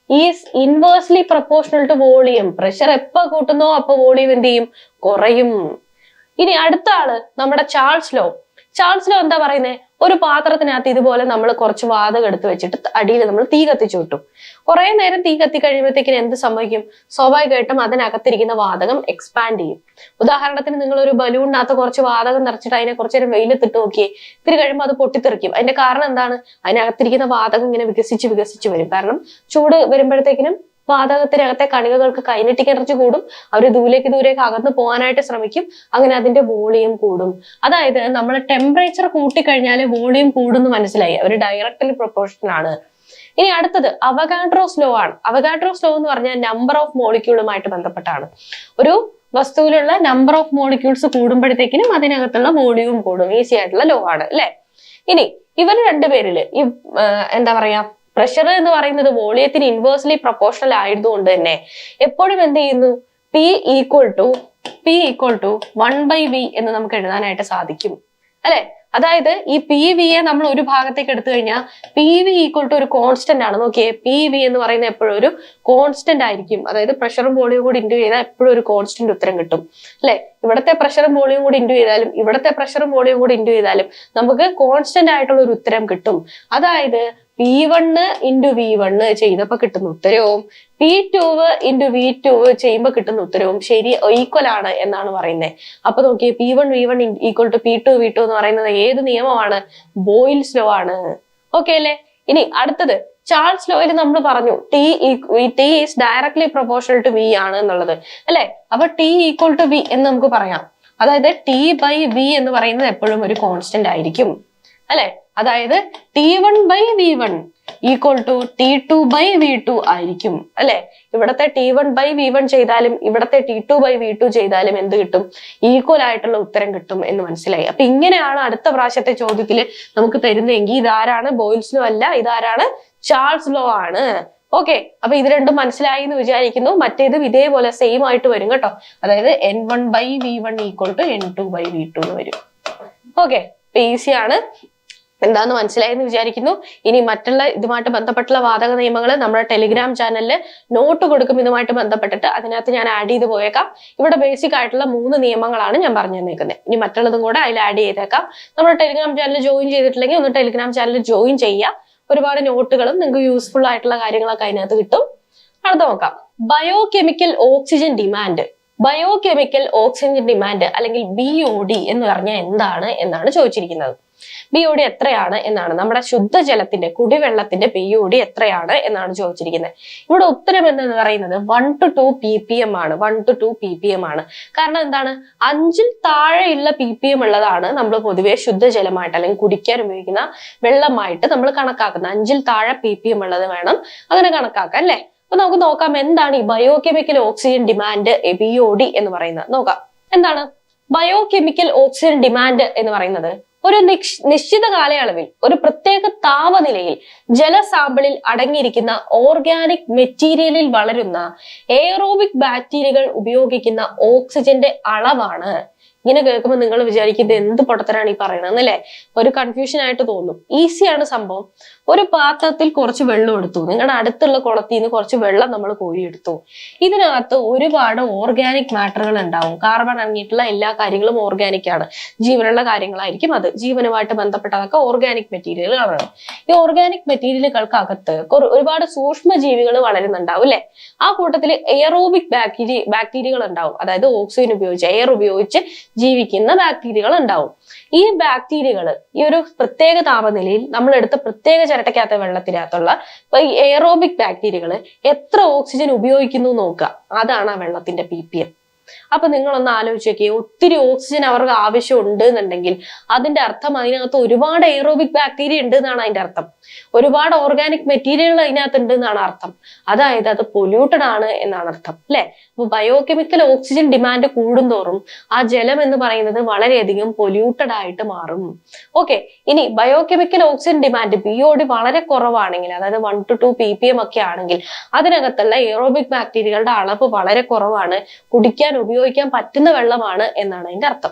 is inversely proportional to volume. Pressure എപ്പോ കൂട്ടുന്നോ അപ്പൊ വോളിയം എന്ത് ചെയ്യും? കുറയും. ഇനി അടുത്ത ആള് നമ്മുടെ ചാൾസ് ലോ. ചാൾസ് ലോ എന്താ പറയുന്നത്? ഒരു പാത്രത്തിനകത്ത് ഇതുപോലെ നമ്മൾ കുറച്ച് വാതകം എടുത്ത് വെച്ചിട്ട് അടിയിൽ നമ്മൾ തീ കത്തിച്ചു വിട്ടു. കുറെ നേരം തീ കത്തി കഴിയുമ്പോഴത്തേക്കിന് എന്ത് സംഭവിക്കും? സ്വാഭാവികമായിട്ടും അതിനകത്തിരിക്കുന്ന വാതകം എക്സ്പാൻഡ് ചെയ്യും. ഉദാഹരണത്തിന് നിങ്ങൾ ഒരു ബലൂണിനകത്ത് കുറച്ച് വാതകം നിറച്ചിട്ട് അതിനെ കുറച്ചു നേരം വെയിലത്തിട്ട് നോക്കിയേ, ഇത്തിരി കഴിയുമ്പോൾ അത് പൊട്ടിത്തെറിക്കും. അതിന്റെ കാരണം എന്താണ്? അതിനകത്തിരിക്കുന്ന വാതകം ഇങ്ങനെ വികസിച്ച് വരും. കാരണം ചൂട് വരുമ്പോഴത്തേക്കിനും വാതകത്തിനകത്തെ കണികകൾക്ക് കൈനറ്റിക് എനർജി കൂടും. അവർ ദൂരേക്ക് അകന്നു പോകാനായിട്ട് ശ്രമിക്കും. അങ്ങനെ അതിന്റെ വോളിയം കൂടും. അതായത് നമ്മൾ ടെമ്പറേച്ചർ കൂട്ടിക്കഴിഞ്ഞാൽ വോളിയം കൂടുന്നു മനസ്സിലായി. അവർ ഡയറക്റ്റ്ലി പ്രൊപ്പോർഷണൽ ആണ്. ഇനി അടുത്തത് അവഗാഡ്രോസ് ലോ ആണ്. അവഗാഡ്രോസ് ലോ എന്ന് പറഞ്ഞാൽ നമ്പർ ഓഫ് മോളിക്യൂളുമായിട്ട് ബന്ധപ്പെട്ടാണ്. ഒരു വസ്തുവിലുള്ള നമ്പർ ഓഫ് മോളിക്യൂൾസ് കൂടുമ്പോഴത്തേക്കിനും അതിനകത്തുള്ള വോളിയവും കൂടും. ഈസി ആയിട്ടുള്ള ലോ ആണ് അല്ലെ. ഇനി ഇവർ രണ്ടുപേരില് ഈ എന്താ പറയാ, പ്രഷർ എന്ന് പറയുന്നത് വോളിയത്തിന് ഇൻവേഴ്സ്ലി പ്രൊപ്പോർഷണൽ ആയതുകൊണ്ട് തന്നെ എപ്പോഴും എന്ത് ചെയ്യുന്നു? P = 1/V എന്ന് നമുക്ക് എഴുതാനായിട്ട് സാധിക്കും അല്ലെ. അതായത് ഈ PV നമ്മൾ ഒരു ഭാഗത്തേക്ക് എടുത്തു കഴിഞ്ഞാൽ PV = ഒരു കോൺസ്റ്റന്റ് ആണ്. നോക്കിയേ, PV എന്ന് പറയുന്നത് എപ്പോഴും ഒരു കോൺസ്റ്റന്റ് ആയിരിക്കും. അതായത് പ്രഷറും വോളിയം കൂടി ഇൻഡ്യൂ ചെയ്താൽ എപ്പോഴും ഒരു കോൺസ്റ്റന്റ് ഉത്തരം കിട്ടും അല്ലെ. ഇവിടത്തെ പ്രഷറും വോളിയം കൂടി ഇൻഡ്യൂ ചെയ്താലും ഇവിടത്തെ പ്രഷറും വോളിയം കൂടി ഇൻഡ്യൂ ചെയ്താലും നമുക്ക് കോൺസ്റ്റന്റ് ആയിട്ടുള്ള ഒരു ഉത്തരം കിട്ടും. അതായത് P1 × V1 ചെയ്തപ്പോ കിട്ടുന്ന ഉത്തരവും P2 × V2 ചെയ്യുമ്പോൾ കിട്ടുന്ന ഉത്തരവും ശരി ഈക്വൽ ആണ് എന്നാണ് പറയുന്നത്. അപ്പൊ നോക്കിയേ, P1 V1 = P2 V2 എന്ന് പറയുന്നത് ഏത് നിയമമാണ്? ബോയിൽസ് ലോ ആണ്. ഓക്കെ അല്ലേ. ഇനി അടുത്തത് ചാൾസ് ലോയിൽ നമ്മൾ പറഞ്ഞു T is directly proportional to V ആണ് എന്നുള്ളത് അല്ലെ. അപ്പൊ T = V എന്ന് നമുക്ക് പറയാം. അതായത് T/V എന്ന് പറയുന്നത് എപ്പോഴും ഒരു കോൺസ്റ്റന്റ് ആയിരിക്കും അല്ലെ. അതായത് T1/V1 = T2/V2 ആയിരിക്കും അല്ലെ. ഇവിടത്തെ T1/V1 ചെയ്താലും ഇവിടത്തെ T2/V2 ചെയ്താലും എന്ത് കിട്ടും? ഈക്വൽ ആയിട്ടുള്ള ഉത്തരം കിട്ടും എന്ന് മനസ്സിലായി. അപ്പൊ ഇങ്ങനെയാണ് അടുത്ത പ്രാവശ്യത്തെ ചോദ്യത്തിൽ നമുക്ക് തരുന്നതെങ്കിൽ ഇതാരാണ്? ബോയിൽസ് ലോ അല്ല, ഇതാരാണ്? ചാൾസ് ലോ ആണ്. ഓക്കെ, അപ്പൊ ഇത് രണ്ടും മനസ്സിലായി എന്ന് വിചാരിക്കുന്നു. മറ്റേതും ഇതേപോലെ സെയിം ആയിട്ട് വരും കേട്ടോ. അതായത് N1/V1 = N2/V2 എന്ന് വരും. ഓക്കെ, ഈസി ആണ്. എന്താന്ന് മനസ്സിലായെന്ന് വിചാരിക്കുന്നു. ഇനി മറ്റുള്ള ഇതുമായിട്ട് ബന്ധപ്പെട്ടുള്ള വാതക നിയമങ്ങൾ നമ്മുടെ ടെലിഗ്രാം ചാനലിൽ നോട്ട് കൊടുക്കും ഇതുമായിട്ട് ബന്ധപ്പെട്ടിട്ട്. അതിനകത്ത് ഞാൻ ആഡ് ചെയ്ത് പോയേക്കാം. ഇവിടെ ബേസിക് ആയിട്ടുള്ള 3 നിയമങ്ങളാണ് ഞാൻ പറഞ്ഞു തന്നേക്കുന്നത്. ഇനി മറ്റുള്ളതും കൂടെ അതിൽ ആഡ് ചെയ്തേക്കാം. നമ്മുടെ ടെലിഗ്രാം ചാനൽ ജോയിൻ ചെയ്തിട്ടില്ലെങ്കിൽ ഒന്ന് ടെലിഗ്രാം ചാനൽ ജോയിൻ ചെയ്യുക. ഒരുപാട് നോട്ടുകളും നിങ്ങൾക്ക് യൂസ്ഫുൾ ആയിട്ടുള്ള കാര്യങ്ങളൊക്കെ അതിനകത്ത് കിട്ടും. അടുത്ത നോക്കാം. Biochemical oxygen demand. Biochemical oxygen demand അല്ലെങ്കിൽ BOD എന്ന് പറഞ്ഞാൽ എന്താണ് എന്നാണ് ചോദിച്ചിരിക്കുന്നത്. BOD എത്രയാണ് എന്നാണ്, നമ്മുടെ ശുദ്ധജലത്തിന്റെ കുടിവെള്ളത്തിന്റെ BOD എത്രയാണ് എന്നാണ് ചോദിച്ചിരിക്കുന്നത്. ഇവിടെ ഉത്തരം എന്ന് പറയുന്നത് 1 to 2 ppm ആണ്. 1 to 2 ppm ആണ്. കാരണം എന്താണ്, 5-ൽ താഴെയുള്ള ppm ഉള്ളതാണ് നമ്മൾ പൊതുവെ ശുദ്ധജലമായിട്ട് അല്ലെങ്കിൽ കുടിക്കാൻ ഉപയോഗിക്കുന്ന വെള്ളമായിട്ട് നമ്മൾ കണക്കാക്കുന്നത്. 5-ൽ താഴെ ppm ഉള്ളത് വേണം അങ്ങനെ കണക്കാക്കാം അല്ലെ. അപ്പൊ നമുക്ക് നോക്കാം എന്താണ് ഈ ബയോകെമിക്കൽ ഓക്സിജൻ ഡിമാൻഡ് BOD എന്ന് പറയുന്നത്. നോക്കാം എന്താണ് ബയോകെമിക്കൽ ഓക്സിജൻ ഡിമാൻഡ് എന്ന് പറയുന്നത്. ഒരു നിശ്ചിത കാലയളവിൽ ഒരു പ്രത്യേക താപനിലയിൽ ജലസാമ്പിളിൽ അടങ്ങിയിരിക്കുന്ന ഓർഗാനിക് മെറ്റീരിയലിൽ വളരുന്ന എയറോബിക് ബാക്ടീരിയകൾ ഉപയോഗിക്കുന്ന ഓക്സിജന്റെ അളവാണ്. ഇങ്ങനെ കേൾക്കുമ്പോൾ നിങ്ങൾ വിചാരിക്കുന്നത് എന്ത് പൊട്ടത്തരാണ് ഈ പറയണത് അല്ലേ? ഒരു കൺഫ്യൂഷൻ ആയിട്ട് തോന്നും. ഈസിയാണ് സംഭവം. ഒരു പാത്രത്തിൽ കുറച്ച് വെള്ളം എടുത്തു, നിങ്ങളുടെ അടുത്തുള്ള കുളത്തിൽ നിന്ന് കുറച്ച് വെള്ളം നമ്മൾ കോരിയെടുത്തു. ഇതിനകത്ത് ഒരുപാട് ഓർഗാനിക് മാറ്ററുകൾ ഉണ്ടാവും. കാർബൺ അടങ്ങിയിട്ടുള്ള എല്ലാ കാര്യങ്ങളും ഓർഗാനിക് ആണ്, ജീവനുള്ള കാര്യങ്ങളായിരിക്കും. അത് ജീവനുമായിട്ട് ബന്ധപ്പെട്ടതൊക്കെ ഓർഗാനിക് മെറ്റീരിയലുകളാണ്. ഈ ഓർഗാനിക് മെറ്റീരിയലുകൾക്കകത്ത് ഒരുപാട് സൂക്ഷ്മ ജീവികൾ വളരുന്നുണ്ടാവും അല്ലെ. ആ കൂട്ടത്തിൽ എയറോബിക് ബാക്ടീരിയകൾ ഉണ്ടാവും. അതായത് ഓക്സിജൻ ഉപയോഗിച്ച് എയർ ഉപയോഗിച്ച് ജീവിക്കുന്ന ബാക്ടീരിയകൾ ഉണ്ടാവും. ഈ ബാക്ടീരിയകൾ ഈ ഒരു പ്രത്യേക താപനിലയിൽ നമ്മൾ എടുത്ത പ്രത്യേക ചിരട്ടയ്ക്കകത്ത വെള്ളത്തിനകത്തുള്ള ഈ എയറോബിക് ബാക്ടീരിയകൾ എത്ര ഓക്സിജൻ ഉപയോഗിക്കുന്നു നോക്കുക. അതാണ് ആ വെള്ളത്തിന്റെ ppm. അപ്പൊ നിങ്ങളൊന്ന് ആലോചിച്ച് നോക്കിയേ, ഒത്തിരി ഓക്സിജൻ അവർക്ക് ആവശ്യമുണ്ട് എന്നുണ്ടെങ്കിൽ അതിന്റെ അർത്ഥം അതിനകത്ത് ഒരുപാട് എയറോബിക് ബാക്ടീരിയ ഉണ്ട് എന്നാണ് അതിന്റെ അർത്ഥം. ഒരുപാട് ഓർഗാനിക് മെറ്റീരിയൽ അതിനകത്ത് ഉണ്ട് എന്നാണ് അർത്ഥം. അതായത് അത് പൊല്യൂട്ടഡ് ആണ് എന്നാണ് അർത്ഥം അല്ലെ. അപ്പൊ ബയോകെമിക്കൽ ഓക്സിജൻ ഡിമാൻഡ് കൂടുന്തോറും ആ ജലം എന്ന് പറയുന്നത് വളരെയധികം പൊല്യൂട്ടഡ് ആയിട്ട് മാറും. ഓക്കെ, ഇനി ബയോകെമിക്കൽ ഓക്സിജൻ ഡിമാൻഡ് BOD വളരെ കുറവാണെങ്കിൽ, അതായത് 1 to 2 ppm ഒക്കെ ആണെങ്കിൽ അതിനകത്തുള്ള എയറോബിക് ബാക്ടീരിയകളുടെ അളവ് വളരെ കുറവാണ്, കുടിക്കാൻ ഉപയോഗിക്കാൻ പറ്റുന്ന വെള്ളമാണ് എന്നാണ് അതിന്റെ അർത്ഥം.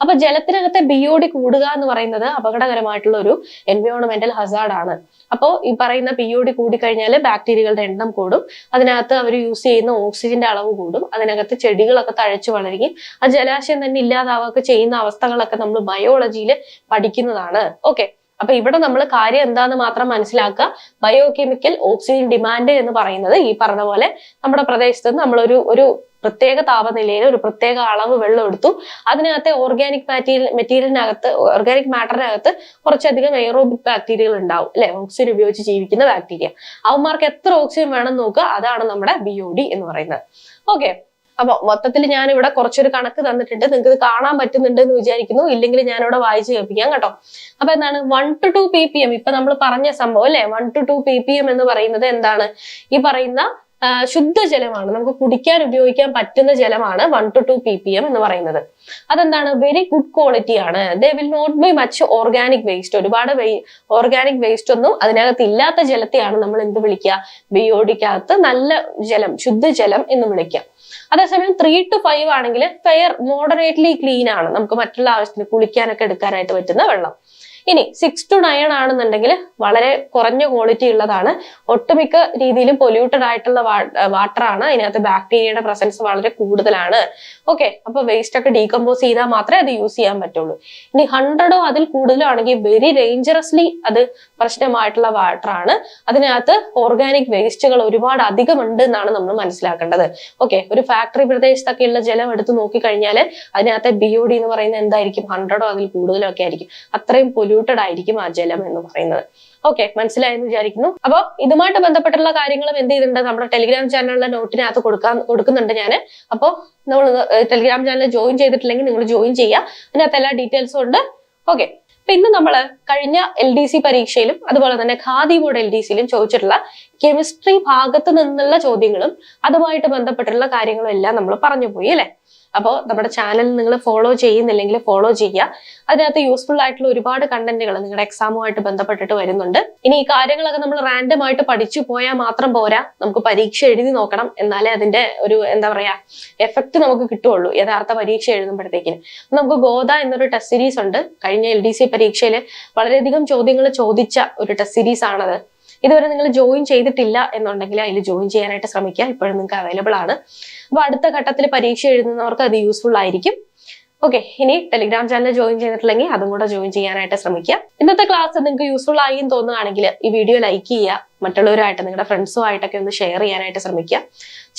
അപ്പൊ ജലത്തിനകത്തെ BOD കൂടുക എന്ന് പറയുന്നത് അപകടകരമായിട്ടുള്ള ഒരു എൻവയോൺമെന്റൽ ഹസാർഡ് ആണ്. അപ്പോൾ ഈ പറയുന്ന BOD കൂടിക്കഴിഞ്ഞാൽ ബാക്ടീരിയകളുടെ എണ്ണം കൂടും, അതിനകത്ത് അവർ യൂസ് ചെയ്യുന്ന ഓക്സിജന്റെ അളവ് കൂടും, അതിനകത്ത് ചെടികളൊക്കെ തഴച്ചു വളരുകയും ആ ജലാശയം തന്നെ ഇല്ലാതാവുകയൊക്കെ ചെയ്യുന്ന അവസ്ഥകളൊക്കെ നമ്മൾ ബയോളജിയിൽ പഠിക്കുന്നതാണ്. ഓക്കെ, അപ്പൊ ഇവിടെ നമ്മൾ കാര്യം എന്താന്ന് മാത്രം മനസ്സിലാക്കുക. ബയോകെമിക്കൽ ഓക്സിജൻ ഡിമാൻഡ് എന്ന് പറയുന്നത് ഈ പറഞ്ഞ പോലെ നമ്മുടെ പ്രദേശത്ത് നമ്മളൊരു പ്രത്യേക താപനിലയിൽ ഒരു പ്രത്യേക അളവ് വെള്ളം എടുത്തു, അതിനകത്തെ ഓർഗാനിക് മെറ്റീരിയലിനകത്ത് ഓർഗാനിക് മാറ്ററിനകത്ത് കുറച്ചധികം എയറോബിക് ബാക്ടീരിയകൾ ഉണ്ടാവും അല്ലെ, ഓക്സിജൻ ഉപയോഗിച്ച് ജീവിക്കുന്ന ബാക്ടീരിയ. അവന്മാർക്ക് എത്ര ഓക്സിജൻ വേണം നോക്കുക, അതാണ് നമ്മുടെ BOD എന്ന് പറയുന്നത്. ഓക്കെ, അപ്പൊ മൊത്തത്തിൽ ഞാൻ ഇവിടെ കുറച്ചൊരു കണക്ക് തന്നിട്ടുണ്ട്, നിങ്ങൾക്ക് ഇത് കാണാൻ പറ്റുന്നുണ്ട് എന്ന് വിചാരിക്കുന്നു. ഇല്ലെങ്കിൽ ഞാൻ ഇവിടെ വായിച്ച് കേൾപ്പിക്കാം കേട്ടോ. അപ്പൊ എന്താണ് 1 to 2 ppm, ഇപ്പൊ നമ്മൾ പറഞ്ഞ സംഭവം അല്ലെ, 1 to 2 ppm എന്ന് പറയുന്നത് എന്താണ്, ഈ പറയുന്ന ശുദ്ധജലമാണ്, നമുക്ക് കുടിക്കാൻ ഉപയോഗിക്കാൻ പറ്റുന്ന ജലമാണ് 1 to 2 ppm എന്ന് പറയുന്നത്. അതെന്താണ്, വെരി ഗുഡ് ക്വാളിറ്റി ആണ്. They will not be much organic waste. ഒരുപാട് ഓർഗാനിക് വേസ്റ്റ് ഒന്നും അതിനകത്ത് ഇല്ലാത്ത ജലത്തെയാണ് നമ്മൾ എന്ത് വിളിക്കുക, BODക്കകത്ത് നല്ല ജലം, ശുദ്ധജലം എന്ന് വിളിക്കാം. അതേസമയം 3 to 5 ആണെങ്കിൽ ഫെയർ മോഡറേറ്റ്ലി ക്ലീൻ ആണ്, നമുക്ക് മറ്റുള്ള ആവശ്യത്തിന് കുളിക്കാനൊക്കെ എടുക്കാനായിട്ട് പറ്റുന്ന വെള്ളം. ഇനി 6 to 9 ആണെന്നുണ്ടെങ്കിൽ വളരെ കുറഞ്ഞ ക്വാളിറ്റി ഉള്ളതാണ്, ഒട്ടുമിക്ക രീതിയിലും പൊല്യൂട്ടഡ് ആയിട്ടുള്ള വാട്ടർ ആണ്, അതിനകത്ത് ബാക്ടീരിയയുടെ പ്രസൻസ് വളരെ കൂടുതലാണ്. ഓക്കെ, അപ്പൊ വേസ്റ്റ് ഒക്കെ ഡീകമ്പോസ് ചെയ്താൽ മാത്രമേ അത് യൂസ് ചെയ്യാൻ പറ്റുള്ളൂ. ഇനി 100 അതിൽ കൂടുതലോ ആണെങ്കിൽ വെരി ഡേഞ്ചറസ്ലി അത് പ്രശ്നമായിട്ടുള്ള വാട്ടർ ആണ്, അതിനകത്ത് ഓർഗാനിക് വേസ്റ്റുകൾ ഒരുപാട് അധികം ഉണ്ട് എന്നാണ് നമ്മൾ മനസ്സിലാക്കേണ്ടത്. ഓക്കെ, ഒരു ഫാക്ടറി പ്രദേശത്തൊക്കെ ഉള്ള ജലം എടുത്ത് നോക്കിക്കഴിഞ്ഞാൽ അതിനകത്തെ BOD എന്ന് പറയുന്നത് എന്തായിരിക്കും, 100 അതിൽ കൂടുതലോ ഒക്കെ ആയിരിക്കും. അത്രയും പൊല്യൂട്ടഡ് ആയിരിക്കും ആ ജലം എന്ന് പറയുന്നത്. ഓക്കെ, മനസ്സിലായെന്ന് വിചാരിക്കുന്നു. അപ്പോൾ ഇതുമായിട്ട് ബന്ധപ്പെട്ടുള്ള കാര്യങ്ങളും എന്ത് ചെയ്തിട്ടുണ്ട്, നമ്മുടെ ടെലിഗ്രാം ചാനലിലെ നോട്ടിനകത്ത് കൊടുക്കുന്നുണ്ട് ഞാൻ. അപ്പോൾ നമ്മൾ ടെലിഗ്രാം ചാനൽ ജോയിൻ ചെയ്തിട്ടില്ലെങ്കിൽ നിങ്ങൾ ജോയിൻ ചെയ്യുക, അതിനകത്ത് എല്ലാ ഡീറ്റെയിൽസും ഉണ്ട്. ഓക്കെ, അപ്പൊ ഇന്ന് നമ്മൾ കഴിഞ്ഞ LDC പരീക്ഷയിലും അതുപോലെ തന്നെ ഖാദി ബോർഡ് LDCയിലും ചോദിച്ചിട്ടുള്ള കെമിസ്ട്രി ഭാഗത്ത് നിന്നുള്ള ചോദ്യങ്ങളും അതുമായിട്ട് ബന്ധപ്പെട്ടുള്ള കാര്യങ്ങളും എല്ലാം നമ്മൾ പറഞ്ഞു പോയി അല്ലെ. അപ്പോൾ നമ്മുടെ ചാനൽ നിങ്ങൾ ഫോളോ ചെയ്യുന്നില്ലെങ്കിൽ ഫോളോ ചെയ്യുക. അതിനകത്ത് യൂസ്ഫുൾ ആയിട്ടുള്ള ഒരുപാട് കണ്ടന്റുകൾ നിങ്ങളുടെ എക്സാമുമായിട്ട് ബന്ധപ്പെട്ടിട്ട് വരുന്നുണ്ട്. ഇനി ഈ കാര്യങ്ങളൊക്കെ നമ്മൾ റാൻഡം ആയിട്ട് പഠിച്ചു പോയാൽ മാത്രം പോരാ, നമുക്ക് പരീക്ഷ എഴുതി നോക്കണം. എന്നാലേ അതിന്റെ ഒരു എന്താ പറയാ എഫക്ട് നമുക്ക് കിട്ടുള്ളൂ യഥാർത്ഥ പരീക്ഷ എഴുതുമ്പോഴത്തേക്കിന്. നമുക്ക് ഗോദ എന്നൊരു ടെസ്റ്റ് സീരീസ് ഉണ്ട്. കഴിഞ്ഞ LDC പരീക്ഷയിൽ വളരെയധികം ചോദ്യങ്ങൾ ചോദിച്ച ഒരു ടെസ്റ്റ് സീരീസ് ആണത്. ഇതുവരെ നിങ്ങൾ ജോയിൻ ചെയ്തിട്ടില്ല എന്നുണ്ടെങ്കിൽ അതിൽ ജോയിൻ ചെയ്യാനായിട്ട് ശ്രമിക്കുക. ഇപ്പോഴും നിങ്ങൾക്ക് അവൈലബിൾ ആണ്. അപ്പൊ അടുത്ത ഘട്ടത്തിൽ പരീക്ഷ എഴുതുന്നവർക്ക് അത് യൂസ്ഫുൾ ആയിരിക്കും. ഓക്കെ, ഇനി ടെലിഗ്രാം ചാനൽ ജോയിൻ ചെയ്തിട്ടില്ലെങ്കിൽ അതും കൂടെ ജോയിൻ ചെയ്യാനായിട്ട് ശ്രമിക്കുക. ഇന്നത്തെ ക്ലാസ് നിങ്ങൾക്ക് യൂസ്ഫുൾ ആയി എന്ന് തോന്നുകയാണെങ്കിൽ ഈ വീഡിയോ ലൈക്ക് ചെയ്യുക. മറ്റുള്ളവരായിട്ട് നിങ്ങളുടെ ഫ്രണ്ട്സുമായിട്ടൊക്കെ ഒന്ന് ഷെയർ ചെയ്യാനായിട്ട് ശ്രമിക്കുക.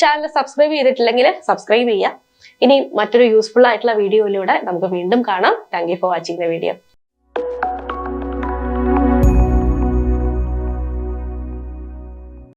ചാനൽ സബ്സ്ക്രൈബ് ചെയ്തിട്ടില്ലെങ്കിൽ സബ്സ്ക്രൈബ് ചെയ്യുക. ഇനി മറ്റൊരു യൂസ്ഫുൾ ആയിട്ടുള്ള വീഡിയോയിലൂടെ നമുക്ക് വീണ്ടും കാണാം. Thank you for watching the video.